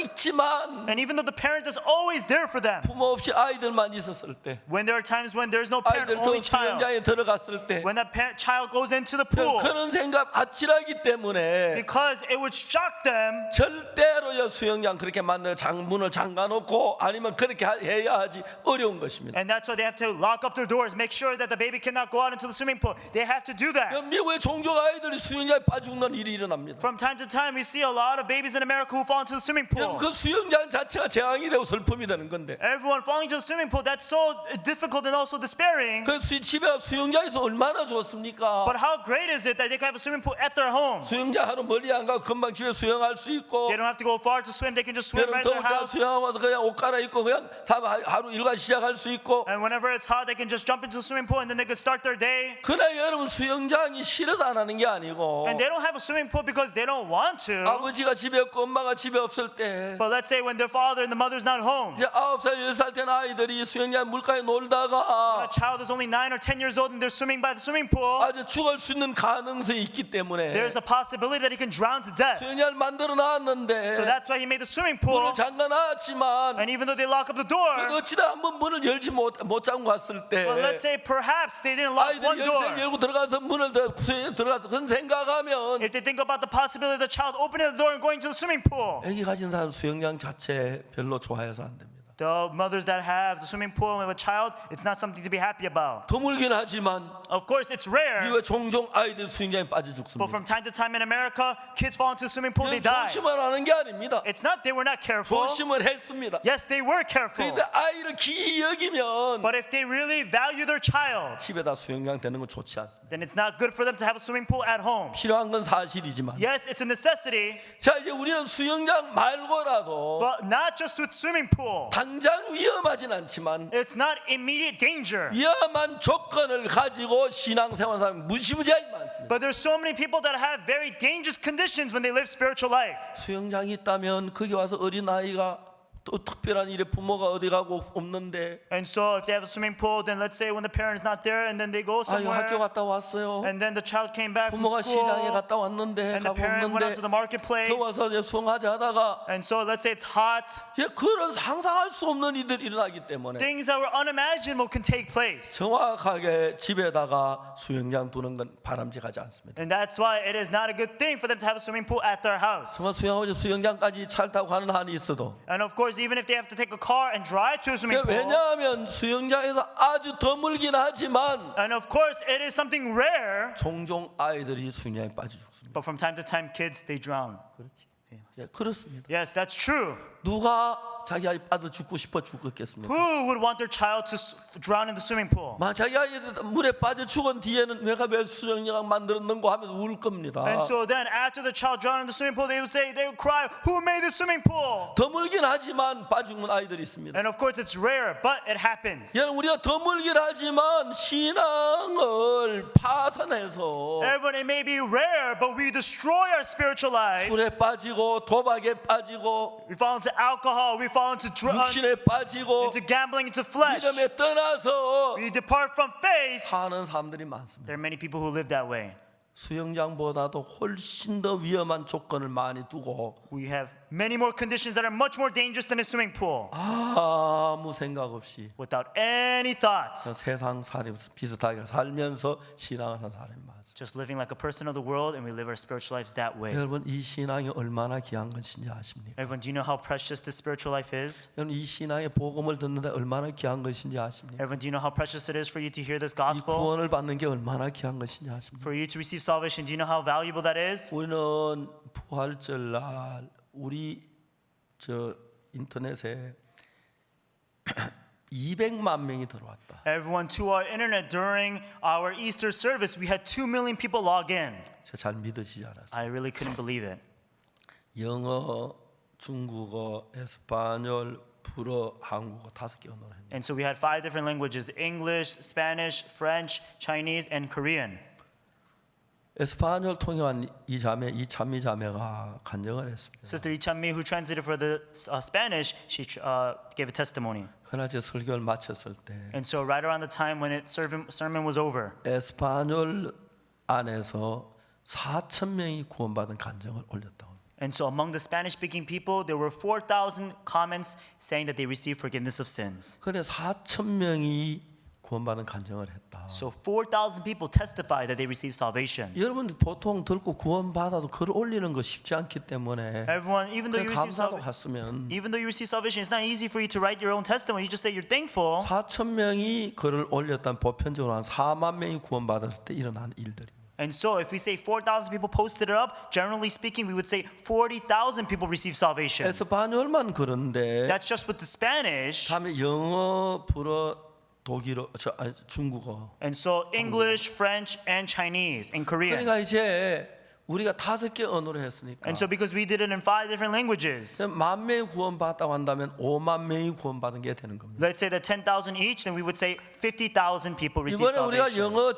있지만 And even though the parent is always there for them, 부모 없이 아이들만 있었을 때 when there are times when there's no parent, 아이들 only 또 child, 수영장에 들어갔을 때 when that parent child goes into the pool, 그런 생각 아찔하기 때문에 because it would shock them, 절대로요 수영장 그렇게 만들어 문을 잠가놓고 아니면 그렇게 해야 하지 어려운 것입니다. and that's why they have to lock up their doors, make sure that the baby cannot go out into the swimming pool. They have to do that. 미국의 종족 아이들이 수영장에 빠져 죽는 일이 일어납니다. From time to time, we see a lot of babies in America who fall into the swimming pool. 그 수영장 자체가 재앙이 되고 슬픔이 되는 건데 Everyone falling into the swimming pool, that's so difficult and also despairing. 그 집에 수영장에서 얼마나 좋습니까? But how great is it that they can have a swimming pool at their home? 수영장 하루 멀리 안 가고 금방 집에 수영할 수 있고 They don't have to go far to swim, they can just swim 여름 right in 더울 their 때 house. 수영하고 와서 그냥 옷 갈아입고 그냥 하루 일과 시작할 수 있고 And whenever it's hot, they can just jump into the swimming pool and then they can start their day. 그러나 여러분 수영장이 싫어서 안 하는 게 아니고 And they don't have a swimming pool because they don't want to. 아버지가 집에 없고 엄마가 집에 없을 때 But let's say when their father and the mother's not home, 이제 9살 10살 된 아이들이 수영장 물가에 놀다가 a child is only 9 or 10 years old and they're swimming by the swimming pool, 아주 죽을 수 있는 가능성이 있기 때문에 there's a possibility that he can drown to death. 수영장을 만들어 놨는데 So that's why he made the swimming pool. 문을 잠가 놨지만 And even though they lock up the door, 어찌다 한번 문을 열지 못 잠고 갔을 때 but let's say perhaps they didn't lock one 아이들이 door. 열쇠를 열고 들어가서 문을 수영장에 들어가서 그런 생각하면 If they think about the possibility of the child opening the door and going to the swimming pool, 애기 가진 사람 수영장 자체 별로 좋아해서 안 됩니다. The mothers that have the swimming pool with a child, it's not something to be happy about. 드물긴 하지만 Of course, it's rare, 이거 종종 아이들 수영장에 빠져 but 죽습니다. from time to time in America, kids fall into the swimming pool, they die. 조심을 하는 게 아닙니다. It's not they were not careful. 조심을 했습니다. Yes, they were careful. 그런데 아이를 귀히 여기면 But if they really value their child, 집에다 수영장 되는 건 좋지 않습니다. then it's not good for them to have a swimming pool at home. 필요한 건 사실이지만 Yes, it's a necessity, 자 이제 우리는 수영장 말고라도 but not just with swimming pool. 당장 위험하진 않지만 It's not immediate danger. 위험한 조건을 가지고 신앙생활 사람이 무시무지하게 많습니다. But there's so many people that have very dangerous conditions when they live spiritual life. 수영장이 있다면 거기 와서 어린 아이가 또 특별한 일에 부모가 어디 가고 없는데 And so if they have a swimming pool, then let's say when the parent's not there and then they go 아유 학교 somewhere 갔다 왔어요. and then the child came back from 부모가 시장에 school 갔다 왔는데 and the 가고 parent went 없는데 out to the marketplace 더워서 이제 수영하자 하다가 and so let's say it's hot. 예, 그런 상상할 수 없는 일들이 일어나기 때문에 Things that were unimaginable can take place. 정확하게 집에다가 수영장 두는 건 바람직하지 않습니다. And that's why it is not a good thing for them to have a swimming pool at their house. 정말 수영하고 수영장까지 차를 타고 가는 한이 있어도 And of course, even if they have to take a car and drive to a swimming pool, 왜냐하면 수영장에서 아주 드물긴 하지만 and of course, it is something rare, 종종 아이들이 수영장에 빠져 죽습니다. but from time to time, kids, they drown. 예, 그렇습니다. Yes, that's true. 누가 자기 아이 빠져 죽고 싶어 죽겠습니까? Who would want their child to drown in the swimming pool? 자기 아이 물에 빠져 죽은 뒤에는 내가 왜 수영장 만들었는고 하면서 울 겁니다. And so then, after the child drowned in the swimming pool, they would cry, "Who made the swimming pool?" 드물긴 하지만 빠져 죽는 아이들이 있습니다. And of course, it's rare, but it happens. 여러분 우리가 드물긴 하지만 신앙을 파산해서 Everyone, it may be rare, but we destroy our spiritual life. 술에 빠지고 도박에 빠지고 We fall into alcohol. We fall into 육신에 빠지고 into gambling, into flesh. 믿음에 떠나서 We depart from faith. 사는 사람들이 많습니다. There are many people who live that way. 수영장보다도 훨씬 더 위험한 조건을 많이 두고 We have many more conditions that are much more dangerous than a swimming pool. 아무 생각 없이 Without any thought. 세상 살이 비슷하게 살면서 신앙을 하는 사람이 많습니다. Just living like a person of the world, and we live our spiritual lives that way. 여러분 이 신앙이 얼마나 귀한 것인지 아십니까? Everyone, do you know how precious this spiritual life is? 여러분 이 신앙의 복음을 듣는데 얼마나 귀한 것인지 아십니까? Everyone, do you know how precious it is for you to hear this 이 gospel? 구원을 받는 게 얼마나 귀한 것인지 아십니까? For you to receive salvation, do you know how valuable that is? 우리는 부활절 날 우리 저 인터넷에 200만 명이 들어왔다. Everyone, to our internet during our Easter service, we had 2 million people log in. 제가 잘 믿어지지 않았어요. I really couldn't believe it. 영어, 중국어, 에스파뇰, 불어, 한국어 5개 언어를 했는데 And so we had 5 different languages: English, Spanish, French, Chinese, and Korean. 에스파뇰 통역한 이 찬미 자매가 간증을 했습니다. Sister Lee-Chan-mi, who translated for the Spanish, she gave a testimony. 그러나 제 설교를 마쳤을 때 And so right around the time when sermon was over, 에스파뇰 안에서 4천 명이 구원받은 간증을 올렸다고. and so among the Spanish-speaking people, there were 4,000 comments saying that they received forgiveness of sins. 그래 4천 명이 구원받은 간증을 했다. So 4,000 people testified that they received salvation. 여러분 보통 듣고 구원받아도 글 올리는 거 쉽지 않기 때문에 Everyone, even though you receive 감사도 salvation, 갔으면 it's not easy for you to write your own testimony. You just say you're thankful. 4천 명이 글을 올렸다면 보편적으로 한 4만 명이 구원받았을 때 일어나는 일들이. And so if we say 4,000 people posted it up, generally speaking, we would say 40,000 people received salvation. 에스파뇰만 그런데 That's just with the Spanish. 다음에 영어, 불어, 독일어, 중국어. And so English, French, and Chinese, and Korean. 그러니까 이제 우리가 5개 언어로 했으니까 And so because we did it in 5 different languages, 1만 명이 구원받았다고 한다면 5만 명이 구원받은 게 되는 겁니다. let's say that 10,000 each, then we would say 50,000 people received 이번에 우리가 salvation. 영어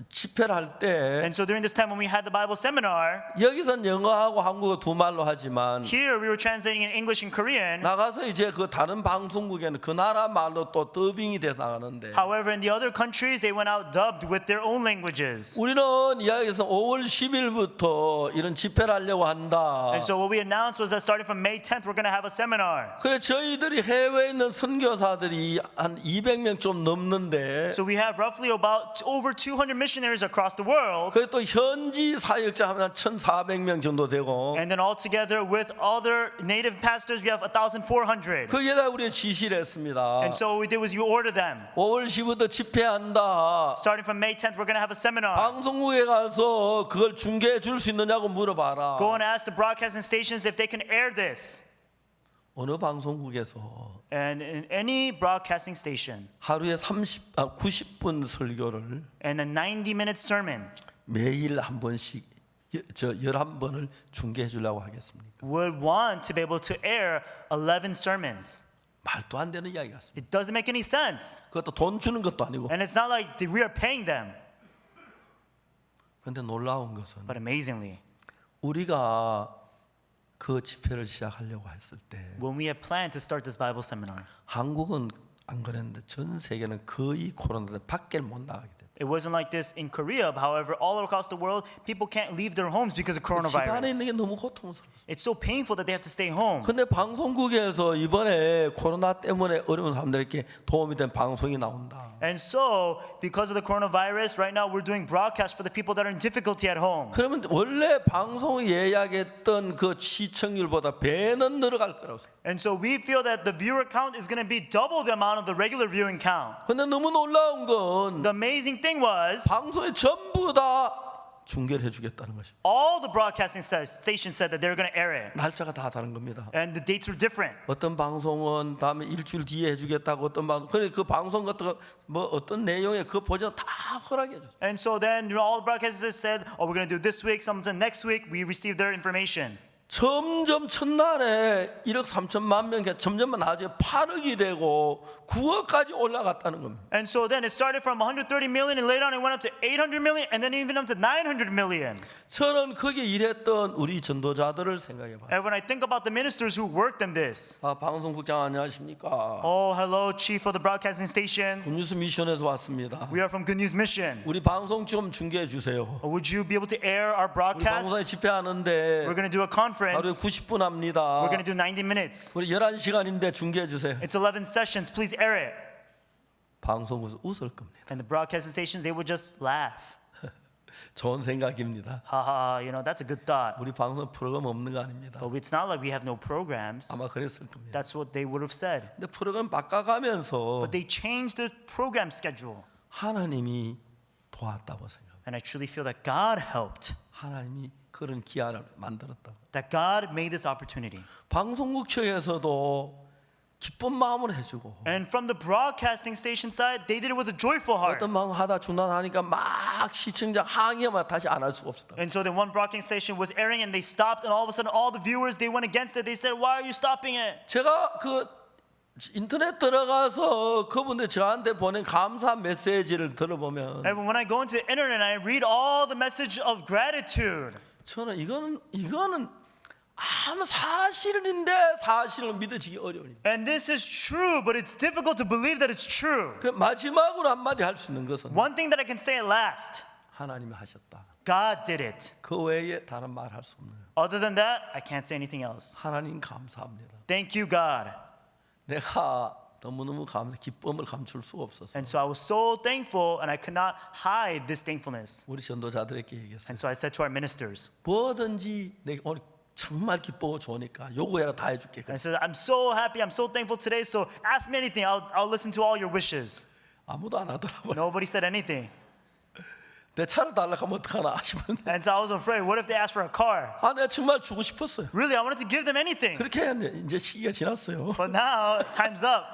집회를 할 때 And so during this time when we had the Bible seminar, 여기선 영어하고 한국어 두 말로 하지만 here we were translating in English and Korean. 나가서 이제 그 다른 방송국에는 그 나라 말로 또 더빙이 돼서 나가는데 However, in the other countries, they went out dubbed with their own languages. 우리는 이야기에서 5월 10일부터 10일부터 이런 집회를 하려고 한다. And so what we announced was that starting from May 10th, we're going to have a seminar. 그래 저희들이 해외에 있는 선교사들이 한 200명 좀 넘는데 So we have roughly about over 200 missionaries across the world. 그래 또 현지 사역자 하면 1,400명 정도 되고 And then altogether with other native pastors, we have 1,400. 거기에다 우리가 지시를 했습니다. And so what we did was you order them. 5월 10일부터 집회한다. Starting from May 10th, we're going to have a seminar. 방송국에 가서 그걸 중계해 줄 수 있느냐고 물어봐라. Go and ask the broadcasting stations if they can air this. 어느 방송국에서 And in any broadcasting station, 하루에 90분 설교를 and a 90-minute sermon 매일 한 번씩 11번을 중계해 주려고 하겠습니까? would want to be able to air 11 sermons. 말도 안 되는 이야기 같습니다. It doesn't make any sense. 그것도 돈 주는 것도 아니고. And it's not like we are paying them. 그런데 놀라운 것은 But amazingly, 우리가 그 집회를 시작하려고 했을 때 when we had planned to start this Bible seminar, 한국은 안 그랬는데 전 세계는 거의 코로나 때문에 밖에 못 나가게 됐어요. it wasn't like this in Korea. However, all across the world, people can't leave their homes because of 집 안에 있는 coronavirus. 게 너무 고통스러워요. It's so painful that they have to stay home. 근데 방송국에서 이번에 코로나 때문에 어려운 사람들에게 도움이 된 방송이 나온다. And so, because of the coronavirus, right now we're doing broadcasts for the people that are in difficulty at home. 그러면 원래 방송 예약했던 그 시청률보다 배는 늘어갈 거라고 생각해요. And so we feel that the viewer count is going to be double the amount of the regular viewing count. 근데 너무 놀라운 건 The amazing thing was 방송에 전부 다 중계를 해주겠다는 것이. all the broadcasting stations said that they were going to air it. 날짜가 다 다른 겁니다. And the dates were different. 어떤 방송은 다음에 일주일 뒤에 해주겠다고 어떤 방송 그래 그 방송 같은 거 뭐 어떤 내용에 그 버전 다 허락해 줬어요. And so then all the broadcasters said, oh, we're going to do this week, something next week. We received their information. 점점 첫날에 1억 3천만 명 점점 나중에 8억이 되고 9억까지 올라갔다는 겁니다. And so then it started from 130 million and later on it went up to 800 million and then even up to 900 million. 저는 거기에 일했던 우리 전도자들을 생각해 봐요. And when I think about the ministers who worked in this, 아, 방송국장 안녕하십니까? oh, hello, chief of the broadcasting station. 굿뉴스 미션에서 왔습니다. We are from Good News Mission. 우리 방송 좀 중계해 주세요. Would you be able to air our 우리 broadcast? 방송에 집회하는데 We're going to do a 하루에 conference. 90분 합니다. We're going to do 90 minutes. 우리 11시간인데 중계해 주세요. It's 11 sessions. Please air it. 방송국에서 웃을 겁니다. And the broadcasting stations, they would just laugh. 좋은 생각입니다. Haha, you know, that's a good thought. 우리 방송 프로그램 없는 거 아닙니다. But it's not like we have no programs. 아마 그랬을 겁니다. That's what they would have said. 근데 프로그램 바꿔가면서 But they changed the program schedule. 하나님이 도왔다고 생각합니다. And I truly feel that God helped. 하나님이 그런 기회를 만들었다고. That God made this opportunity. 방송국 측에서도 기쁜 마음으로 해주고 And from the broadcasting station side, they did it with a joyful heart. 어떤 방송 하다 중단하니까 막 시청자 항의만 다시 안 할 수가 없었다. And so then one broadcasting station was airing and they stopped and all of a sudden all the viewers, they went against it. They said, why are you stopping it? 제가 그 인터넷 들어가서 그분들 저한테 보낸 감사 메시지를 들어보면 And when I go into the internet and I read all the message of gratitude, 저는 이거는 아무 사실인데 사실을 믿어지기 어려우니까. and this is true, but it's difficult to believe that it's true. 그 마지막으로 한마디 할 수 있는 것은 One thing that I can say at last, 하나님이 하셨다. God did it. 그 외에 다른 말 할 수 없는 거예요. Other than that, I can't say anything else. 하나님 감사합니다. Thank you, God. 내가 너무너무 기쁨을 감출 수가 없어서 And so I was so thankful and I could not hide this thankfulness. 우리 전도자들에게 얘기했어요. And so I said to our ministers, 뭐든지 내가 오늘 정말 기쁘고 좋으니까 요구해라 다 해줄게. and I said, I'm so happy, I'm so thankful today, so ask me anything, I'll listen to all your wishes. 아무도 안 하더라고요. Nobody said anything. 내 차를 달라고 하면 어떡하나 싶은데 And so I was afraid, what if they asked for a car? 아 내가 정말 주고 싶었어요. Really, I wanted to give them anything. 그렇게 했는데 이제 시기가 지났어요. But now, time's up.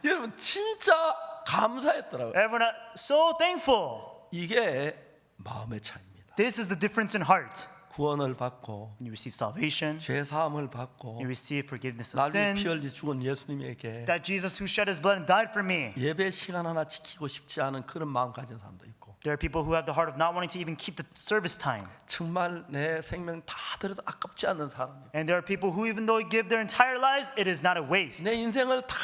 여러분 진짜 감사했더라고요. Everyone, so thankful. 이게 마음의 차이입니다. This is the difference in heart. 구원을 받고 When you receive salvation, 죄 사함을 받고 you receive forgiveness of 나를 sins. 피 흘리 죽은 예수님에게 That Jesus who shed his blood and died for me. 예배 시간 하나 지키고 싶지 않은 그런 마음 가진 사람도 있고 There are people who have the heart of not wanting to even keep the service time. 정말 내 생명 다 들여도 아깝지 않는 사람이에요. And there are people who even though they give their entire lives, it is not a waste. 내 인생을 다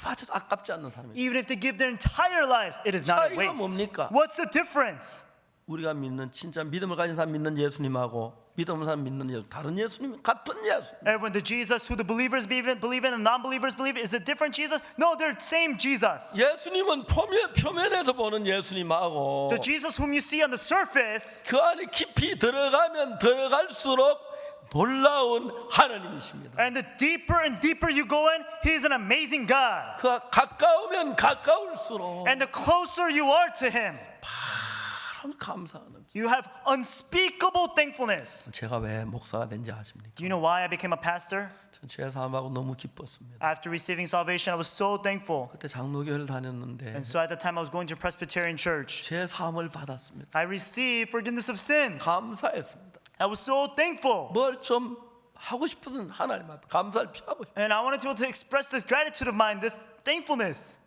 바쳐도 아깝지 않는 사람이에요. Even if they give their entire lives, it is not a 차이가 waste. 뭡니까? What's the difference? 우리가 믿는 진짜 믿음을 가진 사람 믿는 예수님하고 믿음 없는 사람 믿는 예수 다른 예수님 같은 예수. Everyone, the Jesus who the believers believe in and non-believers believe is a different Jesus? No, they're the same Jesus. 예수님은 표면에서 보는 예수님하고 The Jesus whom you see on the surface, 그 안에 깊이 들어가면 들어갈수록 놀라운 하나님이십니다. and the deeper and deeper you go in, He is an amazing God. 그 가까우면 가까울수록 And the closer you are to Him, 참 감사하는. you have unspeakable thankfulness. 제가 왜 목사가 된지 아십니까? Do you know why I became a pastor? 전 제사함하고 너무 기뻤습니다. After receiving salvation, I was so thankful. 그때 장로교회를 다녔는데 And so at the time I was going to Presbyterian church, 제사함을 받았습니다. I received forgiveness of sins. 감사했습니다. I was so thankful. 뭘 좀 하고 싶은 하나님 앞에 감사를 표하고 싶어요. And I wanted to be able to express this gratitude of mine, this thankfulness.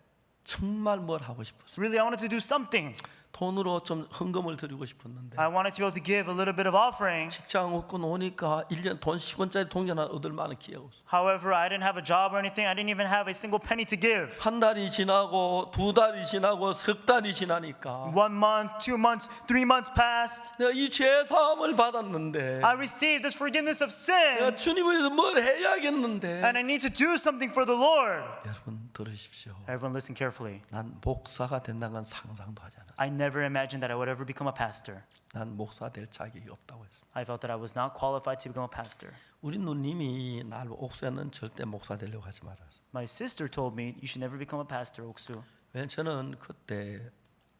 정말 뭘 하고 싶었어요. Really, I wanted to do something. 돈으로 좀 헌금을 드리고 싶었는데 I wanted to be able to give a little bit of offering. 직장 얻고 노니까 1년 돈 10원짜리 동전 하나 얻을 만한 기회가 없어. However, I didn't have a job or anything. I didn't even have a single penny to give. 한 달이 지나고 두 달이 지나고 석 달이 지나니까 1 month, 2 months, 3 months passed. 내가 이 죄사함을 받았는데 I received this forgiveness of 내가 sin. 주님을 위해서 뭘 해야겠는데 And I need to do something for the Lord. 여러분 들으십시오. Everyone listen carefully. 난 목사가 된다는 건 상상도 하지 않았어요. I never imagined that I would ever become a pastor. 난 목사 될 자격이 없다고 했어요. I felt that I was not qualified to become a pastor. 우리 누님이 날 옥수는 절대 목사 되려고 하지 말았어요. My sister told me you should never become a pastor, 옥수. 왜냐면 저는 그때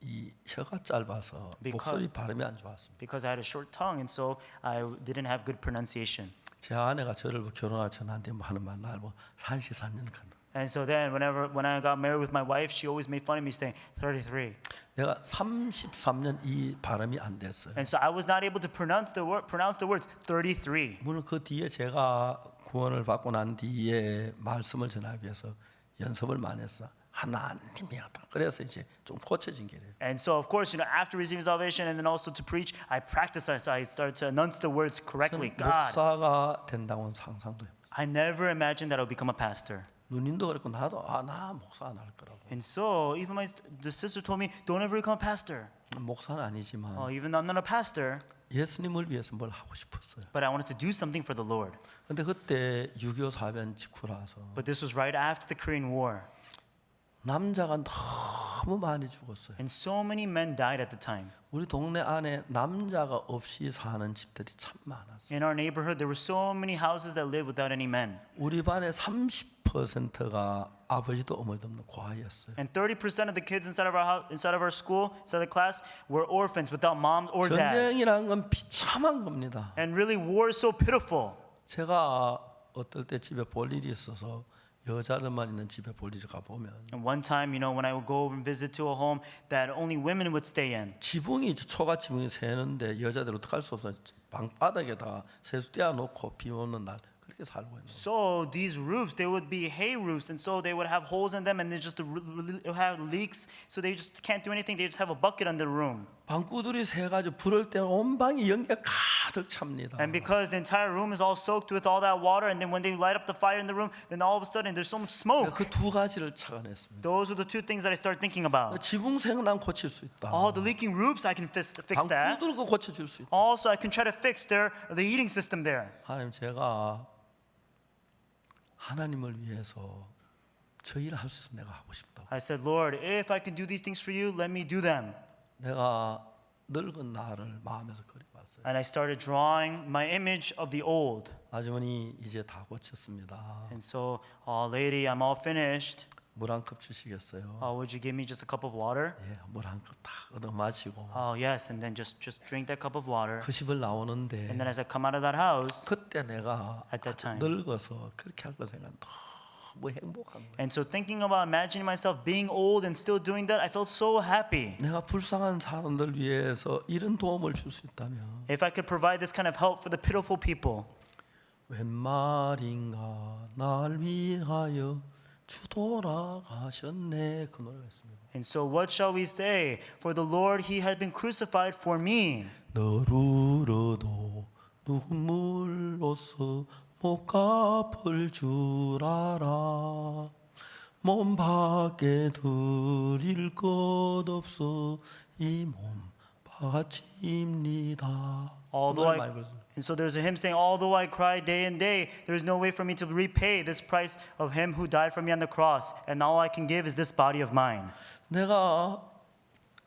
이 혀가 짧아서 Because- 목소리 발음이 안 좋았습니다. Because I had a short tongue and so I didn't have good pronunciation. 제 아내가 저를 결혼할 전한테 뭐 하는 말 날 뭐 산시산년 간다. And so then when I got married with my wife, she always made fun of me saying 33. 내가 33년 이 발음이 안 됐어요. And so I was not able to pronounce the words 33. 물론 그 뒤에 제가 구원을 받고 난 뒤에 말씀을 전하기 위해서 연습을 많이 했어. 하나님이었다. 그래서 이제 좀 고쳐진 게래요. And so of course, after receiving salvation and then also to preach, I practiced. So I started to announce the words correctly. God. 목사가 된다고는 상상도 해요. I never imagined that I would become a pastor. 누님도 그랬고 나도 나 목사 안 할 거라고. And so even the sister told me, don't ever become a pastor. 목사는 아니지만 Even though I'm not a pastor, 예수님을 위해서 뭘 하고 싶었어요. but I wanted to do something for the Lord. 근데 그때 6.25 사변 직후라서 But this was right after the Korean War. 남자가 너무 많이 죽었어요. And so many men died at the time. 우리 동네 안에 남자가 없이 사는 집들이 참 많았어요. In our neighborhood, there were so many houses that lived without any men. 우리 반에 30%가 아버지도 어머니도 없는 과였어요. And 30% of the kids inside of our school, inside the class, were orphans without moms or dads. 전쟁이라는 건 비참한 겁니다. And really, war is so pitiful. 제가 어떨 때 집에 볼 일이 있어서 여자들만 있는 집에 볼 일이 가보면 And one time, when I would go and visit to a home that only women would stay in. 지붕이 초가 지붕이 새는데 여자들 어떡할 수 없어 방바닥에다가 세수 떼어놓고 비 오는 날 그렇게 살고 있는 거예요. So these roofs, they would be hay roofs, and so they would have holes in them, and they just have leaks. So they just can't do anything. They just have a bucket under the room. 방구들이 새가지고 불을 때는 온 방이 연기가 가득 찹니다. And because the entire room is all soaked with all that water, and then when they light up the fire in the room, then all of a sudden there's so much smoke. 그 두 가지를 착안했습니다. Those are the two things that I start thinking about. 지붕 새는 난 고칠 수 있다. All the leaking roofs, I can fix that. 방구들 그 고쳐줄 수 있다. Also, I can try to fix the heating system there. 하나님 제가 하나님을 위해서 저 일을 할 수 있으면 내가 하고 싶다. I said, Lord, if I can do these things for you, let me do them. 내가 늙은 나를 마음에서 그려봤어요. And I started drawing my image of the old. 아주머니 이제 다 고쳤습니다. And so, lady, I'm all finished. 물 한 컵 주시겠어요? Would you give me just a cup of water? 예, 물 한 컵 딱 얻어 마시고 Oh, yes. And then just drink that cup of water. 그 집을 나오는데 And then as I come out of that house, 그때 내가 At that time. 늙어서 그렇게 할 거 생각 너무 행복한 거예요. and so thinking about imagining myself being old and still doing that, I felt so happy. 내가 불쌍한 사람들 위해서 이런 도움을 줄 수 있다면 If I could provide this kind of help for the pitiful people. 웬 말인가 날 위하여 주 돌아가셨네 그 노래가 있습니다. And so what shall we say? For the Lord, He has been crucified for me. 너를 울어도 눈물로써 못 갚을 줄 알아 몸 밖에 드릴 것 없어 이 몸 갚아집니다. Although 노래 I, 많이 불렀어요. and so there's a hymn saying, although I cry day and day, there is no way for me to repay this price of him who died for me on the cross. And all I can give is this body of mine. 내가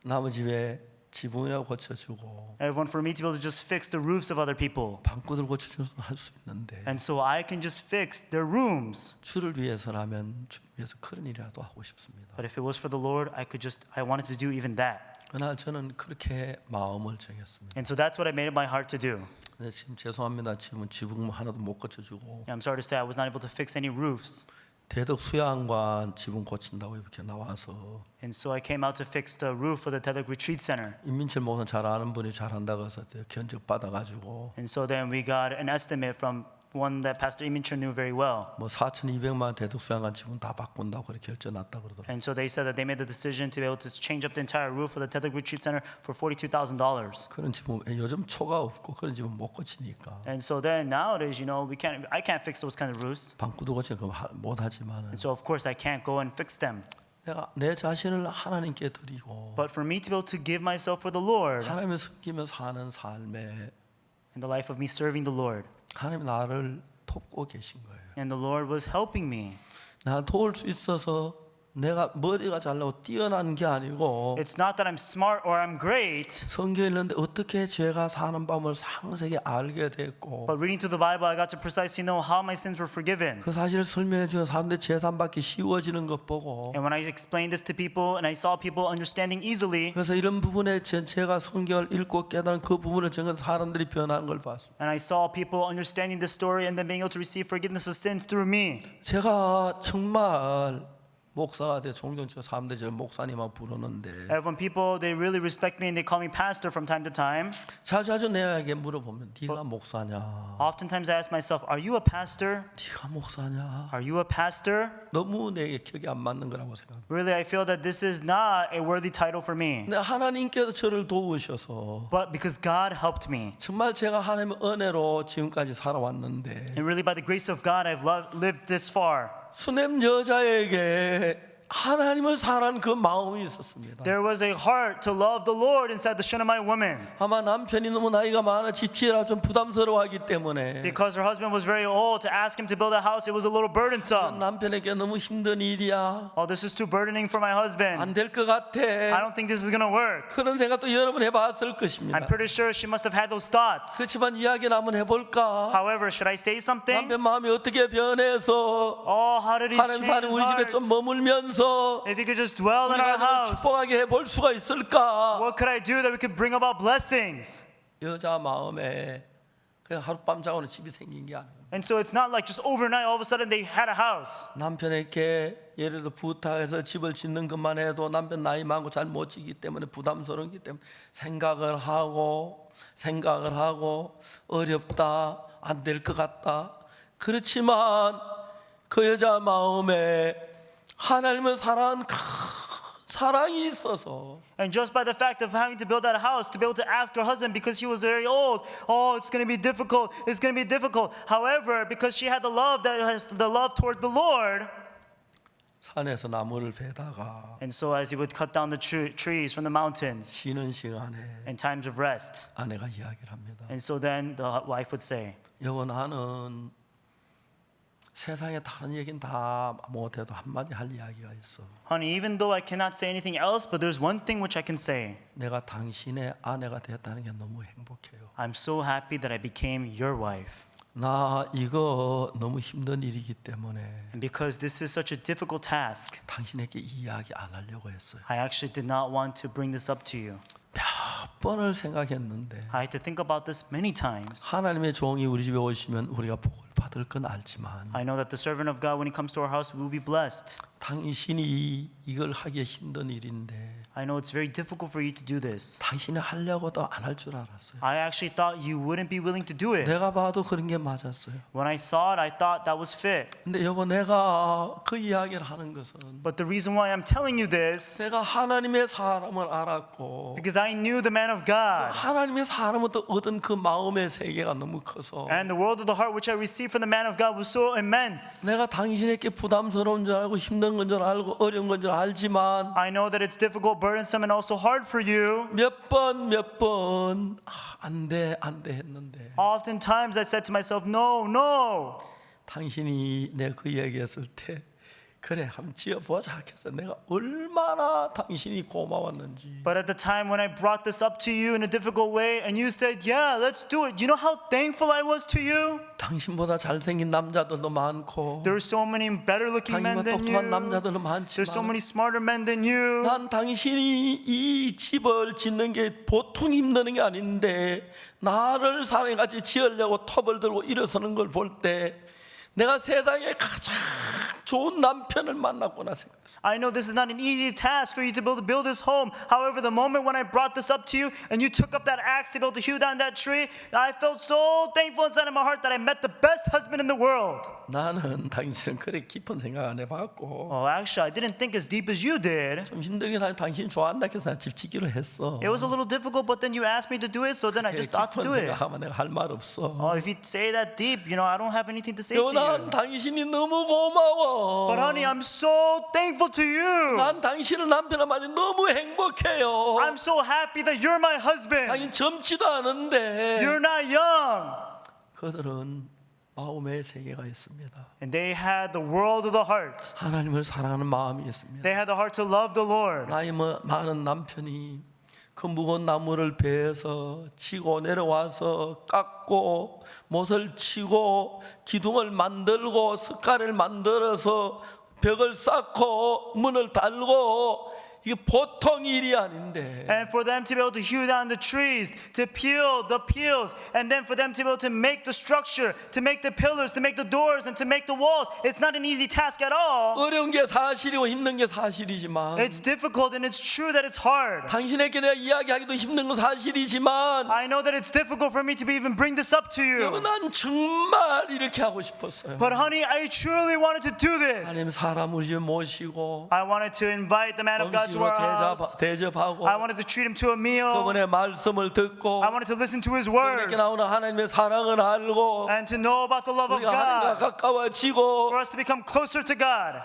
남의 집에 지붕이라고 고쳐주고 Everyone, for me to be able to just fix the roofs of other people. 방구들 고쳐주는 할수 있는데 And so I can just fix their rooms. 주를 위해서라면 주를 위해서 그런 일이라도 하고 싶습니다. But if it was for the Lord, I wanted to do even that. 그러나 저는 그렇게 마음을 정했습니다. And so that's what I made it my heart to do. 근데 지금 죄송합니다. 지금은 지붕 하나도 못 고쳐주고 I'm sorry to say I was not able to fix any roofs. 대덕 수양관 지붕 고친다고 이렇게 나와서 And so I came out to fix the roof of the Tedek Retreat Center. 임민철 목사 잘 아는 분이 잘한다고 해서 견적 받아가지고 And so then we got an estimate from one that Pastor Imincher knew very well. 뭐 4,200만 대덕 수양관 지붕 다 바꾼다고 그렇게 결정났다 그러더라고요. And so they said that they made the decision to be able to change up the entire roof of the Tedek Retreat Center for $42,000. 그런 집은 요즘 초가 없고 그런 집은 못 고치니까 And so then nowadays, I can't fix those kind of roofs. 방구도 고치 못 하지만은 And so of course I can't go and fix them. 내가 내 자신을 하나님께 드리고 But for me to be able to give myself for the Lord 하나님을 섬기며 사는 삶에 in the life of me serving the Lord. 하나님 나를 돕고 계신 거예요. And the Lord was helping me. 나 도울 수 있어서 내가 머리가 잘나고 뛰어난 게 아니고 It's not that I'm smart or I'm great, 성경에 있는데 어떻게 죄가 사는 법을 상세히 알게 됐고 but reading through the Bible, I got to precisely know how my sins were forgiven. 그 사실을 설명해 주는 사람들 재산 받기 쉬워지는 것 보고 And when I explained this to people and I saw people understanding easily, 그래서 이런 부분에 제가 성경을 읽고 깨달은 그 부분을 전혀 사람들이 변하는 걸 봤습니다. and I saw people understanding the story and then being able to receive forgiveness of sins through me. 제가 정말 목사가 돼 종종 저 사람들이 저 목사님만 부르는데 When people, they really respect me and they call me pastor from time to time. 자주 내게 물어보면 네가 목사냐? Oftentimes I ask myself, are you a pastor? 네가 목사냐? Are you a pastor? 너무 내게 격이 안 맞는 거라고 생각합니다. Really, I feel that this is not a worthy title for me. 근데 하나님께서 저를 도우셔서 But because God helped me. 정말 제가 하나님의 은혜로 지금까지 살아왔는데 And really by the grace of God, I've lived this far. 수냄 여자에게 하나님을 사랑하는 그 마음이 있었습니다. There was a heart to love the Lord inside the Shunammite woman. 아마 남편이 너무 나이가 많아 집지라 좀 부담스러워하기 때문에 Because her husband was very old, to ask him to build a house, it was a little burdensome. 남편에게 너무 힘든 일이야. Oh, this is too burdening for my husband. 안 될 것 같아. I don't think this is going to work. 그런 생각도 여러 번 해봤을 것입니다. I'm pretty sure she must have had those thoughts. 그렇지만 이야기를 한번 해볼까? However, should I say something? 남편 마음이 어떻게 변해서 Oh, how did he 하나님 change 사는 his 우리 집에 heart? 좀 머물면서 If he could just dwell in our 우리가 좀 house, 축복하게 해볼 수가 있을까? what could I do that we could bring about blessings? 여자 마음에 그냥 하룻밤 자고는 집이 생긴 게 아니에요. And so it's not like just overnight, all of a sudden they had a house. 남편에게 예를 들어 부탁해서 집을 짓는 것만 해도 남편 나이 많고 잘 못 짓기 때문에 부담스러운기 때문에 생각을 하고 어렵다, 안 될 것 같다. 그렇지만 그 여자 마음에 하나님을 사랑하는 큰 사랑이 있어서 And just by the fact of having to build that house, to be able to ask her husband because he was very old, oh, it's going to be difficult. It's going to be difficult. However, because she had the love toward the Lord, 산에서 나무를 베다가 and so as he would cut down the trees from the mountains 쉬는 시간에 in times of rest, 아내가 이야기를 합니다. and so then the wife would say, 여보 나는 세상에 다른 얘기는 다 못해도 한마디 할 이야기가 있어. honey, even though I cannot say anything else, but there's one thing which I can say. 내가 당신의 아내가 됐다는 게 너무 행복해요. I'm so happy that I became your wife. 나 이거 너무 힘든 일이기 때문에 And because this is such a difficult task, 당신에게 이야기 안 하려고 했어요. I actually did not want to bring this up to you. 몇 번을 생각했는데 I had to think about this many times. 하나님의 종이 우리 집에 오시면 우리가 복을 받을 건 알지만 I know that the servant of God, when he comes to our house, will be blessed. 당신이 이걸 하기 힘든 일인데 I know it's very difficult for you to do this. 당신이 하려고도 안 할 줄 알았어요. I actually thought you wouldn't be willing to do it. 내가 봐도 그런 게 맞았어요. When I saw it, I thought that was fit. 근데 여보 내가 그 이야기를 하는 것은 But the reason why I'm telling you this, 내가 하나님의 사람을 알았고 because I knew the man of God. 하나님의 사람부터 얻은 그 마음의 세계가 너무 커서 And the world of the heart which I received from the man of God was so immense. 내가 당신에게 부담스러운 줄 알고 힘든 힘든 건 줄 알고 어려운 건 줄 알지만 I know that it's difficult, burdensome, and also hard for you. 몇 번 안 돼 했는데 Oftentimes I said to myself, no, no. 당신이 내 그 얘기했을 때 그래 한번 지어보자 했어. 내가 얼마나 당신이 고마웠는지. But at the time when I brought this up to you in a difficult way and you said, yeah, let's do it. You know how thankful I was to you? 당신보다 잘생긴 남자들도 많고 There are so many better looking men 당신보다 than 똑똑한 you. 남자들도 There's so 많지만 many smarter men than you. 난 당신이 이 집을 짓는 게 보통 힘드는 게 아닌데 나를 사랑같이 지으려고 톱을 들고 일어서는 걸 볼 때 내가 세상에 가장 좋은 남편을 만났구나 생각했어. I know this is not an easy task for you to build this home. However, the moment when I brought this up to you and you took up that axe to be able to hew down that tree, I felt so thankful inside of my heart that I met the best husband in the world. 나는 당신은 그래 깊은 생각 안 해봤고 Oh, actually, I didn't think as deep as you did. 좀 힘들긴 하지 당신 좋아한다 해서 나 집 짓기로 했어. It was a little difficult, but then you asked me to do it, so then I just thought to 깊은 do it. 생각하면 내가 할 말 없어. Oh, if you say that deep, you know, I don't have anything to say to 난 you. 당신이 너무 고마워. But honey, I'm so thankful to you. 난 당신을 남편을 맞이 너무 행복해요. I'm so happy that you're my husband. 당신 젊지도 않은데 You're not young. 그들은 마음의 세계가 있습니다. And they had the world of the heart. 하나님을 사랑하는 마음이 있습니다. They had the heart to love the Lord. 나이 많은 남편이 그 무거운 나무를 베어서 치고 내려와서 깎고 못을 치고 기둥을 만들고 숟가락을 만들어서 벽을 쌓고 문을 달고 이게 보통 일이 아닌데 And for them to be able to hew down the trees, to peel the peels, and then for them to be able to make the structure, to make the pillars, to make the doors, and to make the walls, it's not an easy task at all. 어려운 게 사실이고 힘든 게 사실이지만 It's difficult and it's true that it's hard. 당신에게 내가 이야기하기도 힘든 건 사실이지만 I know that it's difficult for me to even bring this up to you. 난 정말 이렇게 하고 싶었어요. But honey, I truly wanted to do 하나님 this. 사람 우리 집에 모시고 I wanted to invite the man of God to our house. 대접하고 I wanted to treat him to a meal. 그분의 말씀을 듣고 I wanted to listen to his words 그분에게 나오는 하나님의 사랑을 알고 and to know about the love of 우리가 하나님과 God, 가까워지고 for us to become closer to God.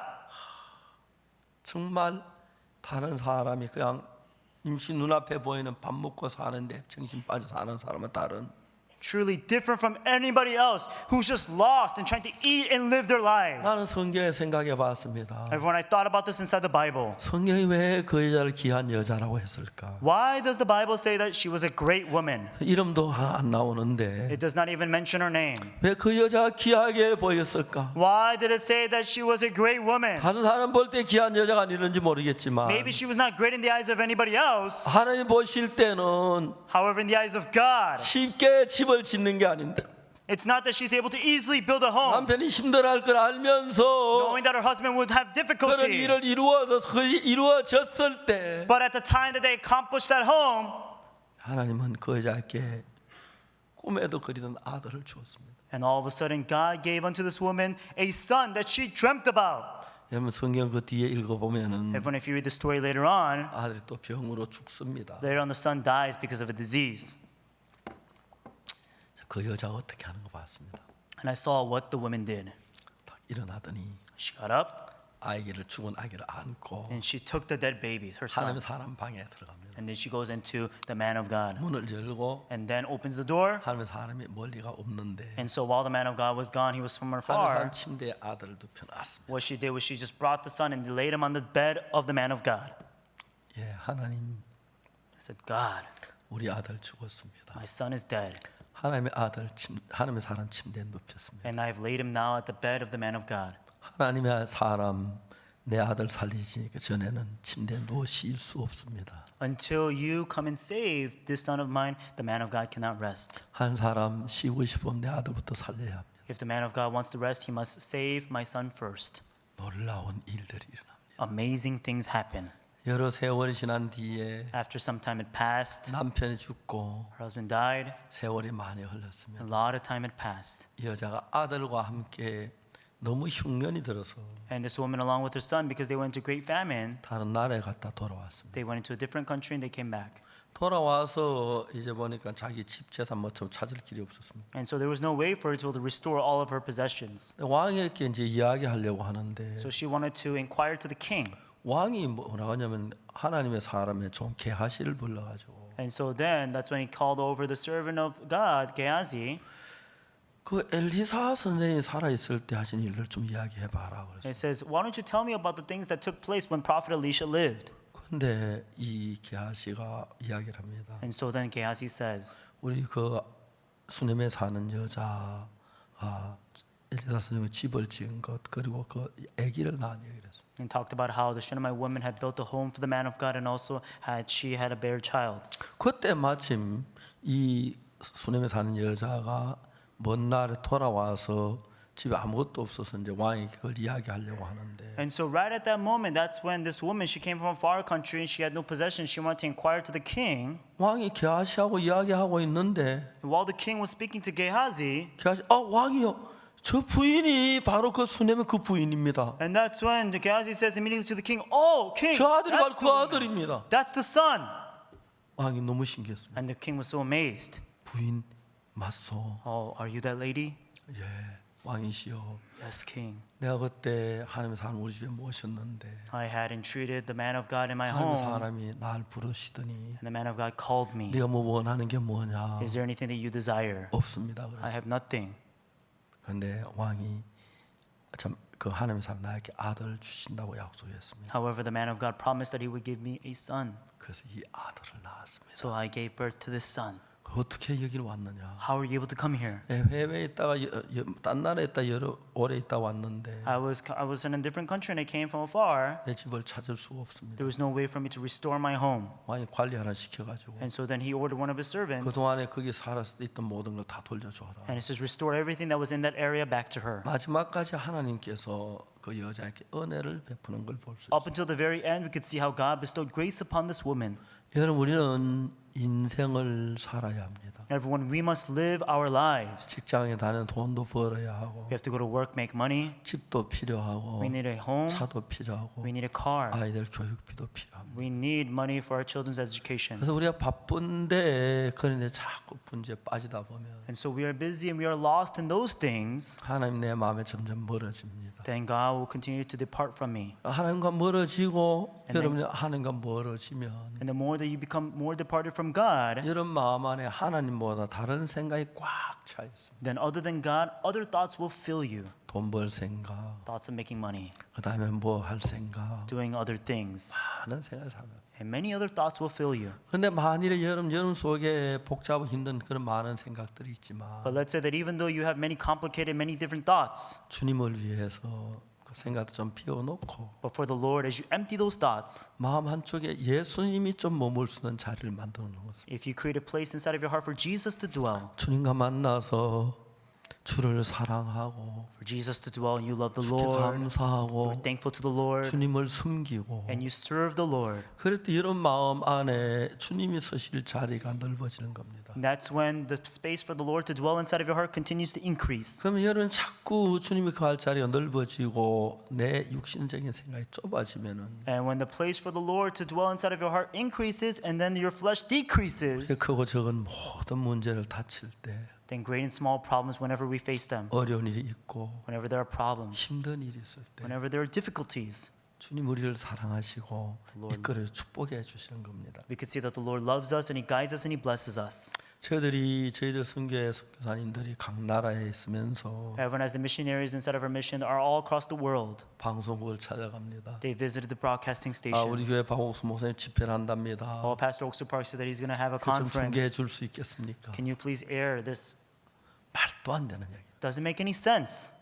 정말 다른 사람이 그냥 임시 눈앞에 보이는 밥 먹고 사는데 정신 빠져 사는 사람은 다른 Truly different from anybody else who's just lost and trying to eat and live their lives. 나는 성경에 생각해 봤습니다. Everyone, I thought about this inside the Bible. 성경이 왜 그 여자를 귀한 여자라고 했을까? Why does the Bible say that she was a great woman? 이름도 안 나오는데 It does not even mention her name. 왜 그 여자가 귀하게 보였을까? Why did it say that she was a great woman? 다른 사람 볼 때 귀한 여자가 아니는지 모르겠지만 Maybe she was not great in the eyes of anybody else. 하나님 보실 때는 However, in the eyes of God, 쉽게 집을 짓는 게 아닌데 it's not that she's able to easily build a home, 남편이 힘들어할 걸 알면서 knowing that her husband would have 그런 difficulty. 일을 이루어졌을 때 But at the time that they accomplished that home, 하나님은 그 여자에게 꿈에도 그리던 아들을 주었습니다. and all of a sudden God gave unto this woman a son that she dreamt about. 여러분 성경 그 뒤에 읽어보면은 Everyone, if you read the story later on, 아들이 또 병으로 죽습니다. later on the son dies because of a disease. 그 여자가 어떻게 하는 거 봤습니다. And I saw what the woman did. 딱 일어나더니 She got up 아기를 죽은 아기를 안고 and she took the dead baby, her son, 하나님 사람 방에 들어갑니다. and then she goes into the man of God 문을 열고 and then opens the door. 하나님 사람이 멀리가 없는데 And so while the man of God was gone, he was from 하나님 afar. 사람 침대에 아들을 눕혀놨습니다. What she did was she just brought the son and laid him on the bed of the man of God. 예, 하나님 I said, God, 우리 아들 죽었습니다. my son is dead, 하나님의 하나님의 사람 침대에 눕혔습니다. and I've laid him now at the bed of the man of God. 하나님의 사람 내 아들 살리지 전에는 침대에 누워 쉴 수 없습니다. Until you come and save this son of mine, the man of God cannot rest. 한 사람 쉬고 싶으면 내 아들부터 살려야 합니다. If the man of God wants to rest, he must save my son first. 놀라운 일들이 일어납니다. Amazing things happen. 여러 세월이 지난 뒤에 After some time had passed, 남편이 죽고 her husband died, 세월이 많이 a 흘렀습니다. lot of time had passed. 이 여자가 아들과 함께 너무 흉년이 들어서 And this woman, along with her son, because they went into great famine, 다른 나라에 갔다 돌아왔습니다. they went into a different country and they came back. 돌아와서 이제 보니까 자기 집 재산 뭐좀 찾을 길이 없었습니다. And so there was no way for her to be able to restore all of her possessions. 왕에게 이제 이야기하려고 하는데 So she wanted to inquire to the king. 왕이 뭐라고 하냐면 하나님의 사람의 종 게하시를 불러가지고 And so then that's when he called over the servant of God, Gehazi. 그 엘리사 선생이 살아 있을 때 하신 일들 좀 이야기해 봐라 And 그랬어요. it says, why don't you tell me about the things that took place when Prophet Elisha lived? 근데 이 게하시가 이야기를 합니다. And so then Gehazi says, 우리 그 수넴에 사는 여자가 엘리사 선생님의 집을 지은 것 그리고 그 아기를 낳은 얘기를 했어요. and talked about how the Shunammite woman had built a home for the man of God and also she had a bear child. 그때 마침 이 수넴에 사는 여자가 먼 날에 돌아와서 집에 아무것도 없어서 이제 왕이 그걸 이야기하려고 하는데 And so right at that moment, that's when this woman, she came from a far country and she had no possessions. She wanted to inquire to the king. 왕이 게하시하고 이야기하고 있는데 And while the king was speaking to Gehazi, 게하시 왕이요 저 부인이 바로 그 수넴의 그 부인입니다. and that's when Gehazi says immediately to the king, oh, king, 저 아들이 바로 that's 그 the woman. 아들입니다. That's the son. 왕이 너무 신기했습니다. And the king was so amazed. 부인 맞소? Oh, are you that lady? 예, 왕이시여. Yes, king. 내가 그때 하나님의 사람 우리 집에 모셨는데 I had entreated the man of God in my 하나님의 home, 사람이 날 부르시더니 and the man of God called me. 네가 뭐 원하는 게 뭐냐? Is there anything that you desire? 없습니다. I 그래서 have nothing. 근데 왕이 참 그 하나님의 사람 나에게 아들 주신다고 약속했습니다. However, the man of God promised that he would give me a son. 그래서 이 아들을 낳았습니다. So I gave birth to this son. 어떻게 여기를 왔느냐? How are you able to come here? 예, 해외에 있다가 딴 나라에 있다 여러 오래 있다 왔는데 I was in a different country and I came from afar. 내 집을 찾을 수가 없습니다. There was no way for me to restore my home. 왕이 관리 하나 시켜가지고 And so then he ordered one of his servants, 그 동안에 거기 살았을 때 있던 모든 걸 다 돌려줘라. and it says, restore everything that was in that area back to her. 마지막까지 하나님께서 그 여자에게 은혜를 베푸는 걸 볼 수 있어요. Up until the very end, we could see how God bestowed grace upon this woman. 여러분 우리는 인생을 살아야 합니다. Everyone, we must live our lives. 직장에 다니는 돈도 벌어야 하고 We have to go to work, make money. 집도 필요하고 We need a home. 차도 필요하고 We need a car. 아이들 교육비도 필요합니다. We need money for our children's education. 그래서 우리가 바쁜데 그런데 자꾸 문제에 빠지다 보면 And so we are busy and we are lost in those things. 하나님 내 마음에 점점 멀어집니다. Then God will continue to depart from me. 하나님과 멀어지고 여러분이 하나님과 멀어지면 And the more that you become more departed from God, 여러분 마음 안에 하나님보다 다른 생각이 꽉 차 있습니다. then other than God, other thoughts will fill you. 돈 벌 생각, Thoughts of making money, 그 다음에 뭐 할 생각, doing other things, 많은 생각을 하면. and many other thoughts will fill you. 근데 만일에 여러분 속에 복잡하고 힘든 그런 많은 생각들이 있지만 But let's say that even though you have many complicated, many different thoughts, 주님을 위해서 그 생각도 좀 비워놓고 but for the Lord, as you empty those thoughts, 마음 한쪽에 예수님이 좀 머물 수 있는 자리를 만들어 놓은 것입니다. if you create a place inside of your heart for Jesus to dwell, 주님과 만나서 주를 사랑하고 for Jesus to dwell, and you love the 주께 Lord, 감사하고 you're thankful to the Lord, 주님을 섬기고 and you serve the Lord. 그럴 때 이런 마음 안에 주님이 서실 자리가 넓어지는 겁니다. And that's when the space for the Lord to dwell inside of your heart continues to increase. 그러면 여러분 자꾸 주님이 거할 자리가 넓어지고 내 육신적인 생각이 좁아지면은 And when the place for the Lord to dwell inside of your heart increases and then your flesh decreases, 크고 적은 모든 문제를 다칠 때 then great and small problems, whenever we face them, 어려운 일이 있고 whenever there are problems, 힘든 일이 있을 때 whenever there are difficulties, 주님 우리를 사랑하시고 Lord. 이끌어 축복해 주시는 겁니다. we could see that the Lord loves us and He guides us and He blesses us. 저희들 선교회 선교사님들이 각 나라에 있으면서 Everyone, as the missionaries inside of our mission, are all across the world. 방송국을 찾아갑니다. They visited the broadcasting 우리 station. 교회 박옥수 목사님 집회를 한답니다. Oh, Pastor Oksu Park said that he's going to have a 그 좀 중계해 conference. 줄 수 있겠습니까? Can you please air this? 말도 안 되는 얘기. Doesn't make any sense.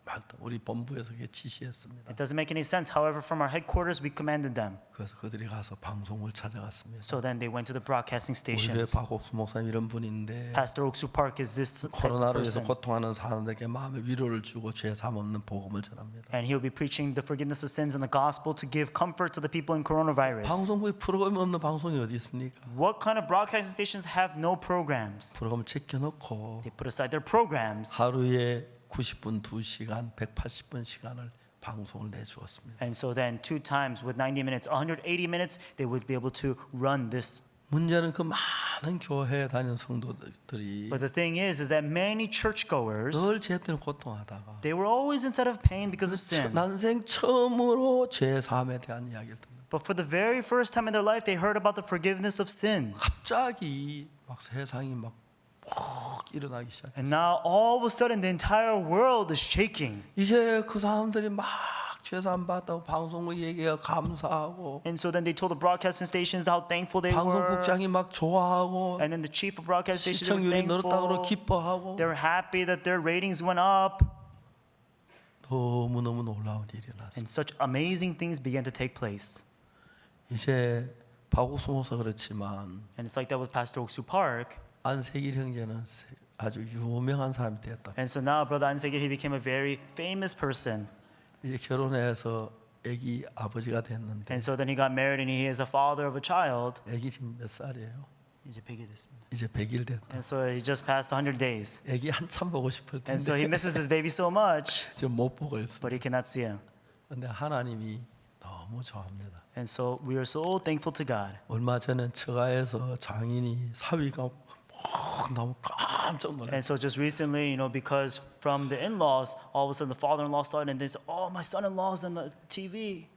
말도 우리 본부에서 그게 지시했습니다. It doesn't make any sense. However, from our headquarters, we commanded them. 그래서 그들이 가서 방송을 찾아갔습니다. So then they went to the broadcasting 우리 교회 stations. 박옥수 목사님 이런 분인데 Pastor Oksu Park is this type of 코로나로 인해서 person. 고통하는 사람들에게 마음의 위로를 주고 죄 사함 없는 복음을 전합니다. And he'll be preaching the forgiveness of sins and the gospel to give comfort to the people in coronavirus. 방송국에 프로그램 없는 방송이 어디 있습니까? What kind of broadcasting stations have no programs? 프로그램 제껴놓고 They put aside their programs. 하루에 90분 2시간 180분 시간을 방송을 내주었습니다. And so then 2 times with 90 minutes, 180 minutes, they would be able to run this 문제는 그 많은 교회에 다니는 성도들이 But the thing is that many churchgoers, 늘 죄 때문에 고통하다가 they were always in state of pain because of sin. 난생 처음으로 죄 사함에 대한 이야기를 듣는 But for the very first time in their life, they heard about the forgiveness of sins. 갑자기 막 세상이 막 일어나기 시작해. And now all of a sudden the entire world is shaking. 이제 그 사람들이 막 죄사함 받다고 방송국 얘기가 감사하고 And so then they told the broadcasting stations how thankful they were. 방송국장이 막 좋아하고 And then the chief of broadcast stations were 시청률이 늘었다고 thankful. 기뻐하고 They were happy that their ratings went up. 너무너무 놀라운 일이 났어요. And such amazing things began to take place. 이제 박옥수모서 그렇지만 And it's like that with Pastor Oksu Park. 안세길 형제는 아주 유명한 사람이 되었다. And so now Brother An Segir, he became a very famous person. 이제 결혼해서 아기 아버지가 됐는데 And so then he got married and he is a father of a child. 아기 지금 몇 살이에요? 이제 100일 됐습니다. 이제 100일 됐다. And so he just passed 100 days. 아기 한참 보고 싶을 And so he 텐데 misses his baby so much, 지금 못 보고 있어. but he cannot see him. 근데 하나님이 너무 좋아합니다. And so we are so thankful to God. 얼마 전에 처가에서 장인이 사위가 너무 깜짝 놀랐어요. And so just recently, because from the in-laws, all of a sudden the father-in-law saw it and they said, "Oh, my son-in-law's on the TV."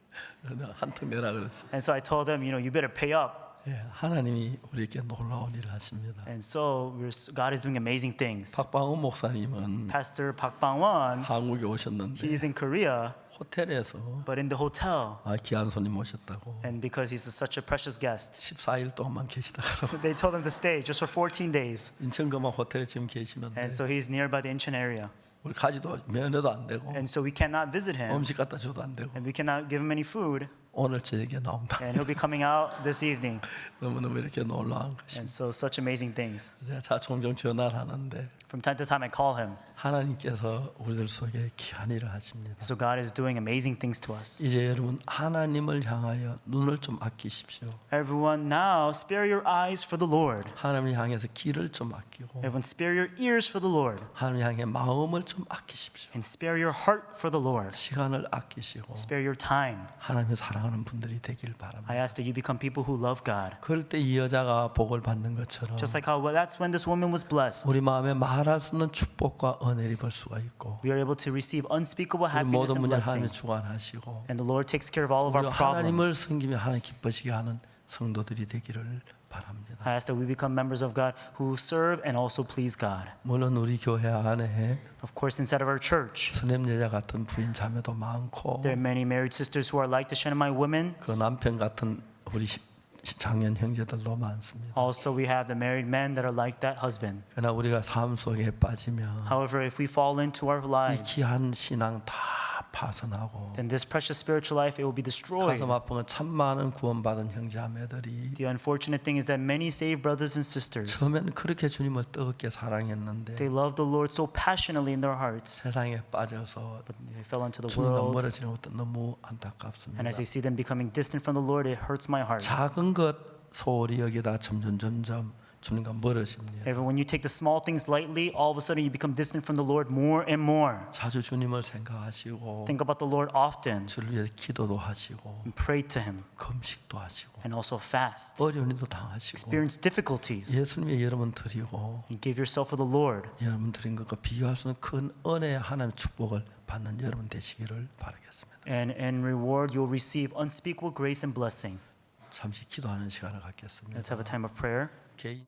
내가 한턱 내라 그랬어. And so I told them, you better pay up. 예, 하나님이 우리에게 놀라운 일을 하십니다. And so God is doing amazing things. 박방훈 목사님은 Pastor Park Bang-won, 한국에 오셨는데 he's in Korea, 호텔에서 but in the hotel. 귀한 손님 오셨다고 And because he's such a precious guest, 14일 동안만 계시다가 they told him to stay just for 14 days. 인천금방 호텔에 지금 계시는데 And so he's nearby the Incheon area. 우리 가지도 면회도 안 되고 And so we cannot visit him. 음식 갖다 줘도 안 되고 And we cannot give him any food. 오늘 저녁에 나온다. And he'll be coming out this evening. 너무너무 이렇게 놀라운 것입니다. And so such amazing things. 제가 종종 전화를 하는데 From time to time I call him. 하나님께서 우리들 속에 귀한 일을 하십니다. So God is doing amazing things to us. 이제 여러분 하나님을 향하여 눈을 좀 아끼십시오. Everyone now spare your eyes for the Lord. 하나님을 향해서 귀를 좀 아끼고 Everyone spare your ears for the Lord. 하나님 향해 마음을 좀 아끼십시오. And spare your heart for the Lord. 시간을 아끼시고 Spare your time. 하나님을 사랑하는 분들이 되길 바랍니다. I ask that you become people who love God. 그럴 때 이 여자가 복을 받는 것처럼 Just like how that's when this woman was blessed. 우리 마음에 말할 수 없는 축복과 은혜를 볼 수가 있고 We are able to receive unspeakable 우리 happiness 모든 and 문제를 blessing. 하나님이 주관하시고 And the Lord takes care of all of 우리가 our 하나님을 problems. 섬기며 하나님 기뻐지게 하는 성도들이 되기를 바랍니다. I ask that we become members of God who serve and also please God. 물론 우리 교회 안에 Of course, inside of our church, 스냅 여자 같은 부인 자매도 많고 there are many married sisters who are like the Shanghai women. 그 남편 같은 우리 장년 형제들도 많습니다. Also, we have the married men that are like that husband. 그러나 우리가 삶 속에 빠지면 However, if we fall into our 이 lives, 귀한 신앙 다 파손하고 then this precious spiritual life, it will be destroyed. 가슴 아픈 건 참 많은 구원받은 형제자매들이 The unfortunate thing is that many saved brothers and sisters, 처음에는 그렇게 주님을 뜨겁게 사랑했는데 they love the Lord so passionately in their hearts, 세상에 빠져서 but they fell into the 주님과 world. 멀어지는 것도 너무 안타깝습니다. And as I see them becoming distant from the Lord, it hurts my heart. 작은 것 소홀히 여기다 점점 주님과 멀어집니다. Ever when you take the small things lightly, all of a sudden you become distant from the Lord more and more. 자주 주님을 생각하시고 Think about the Lord often 주를 위해서 기도도 하시고 and pray to Him 금식도 하시고 and also fast. 어려운 일도 당하시고 Experience difficulties 예수님의 여러분 드리고 and give yourself for the Lord. 여러분 드린 것과 비교할 수 없는 큰 은혜의 하나님의 축복을 받는 여러분 되시기를 바라겠습니다. And in reward, you'll receive unspeakable grace and blessing. 잠시 기도하는 시간을 갖겠습니다. Let's have a time of prayer. 개인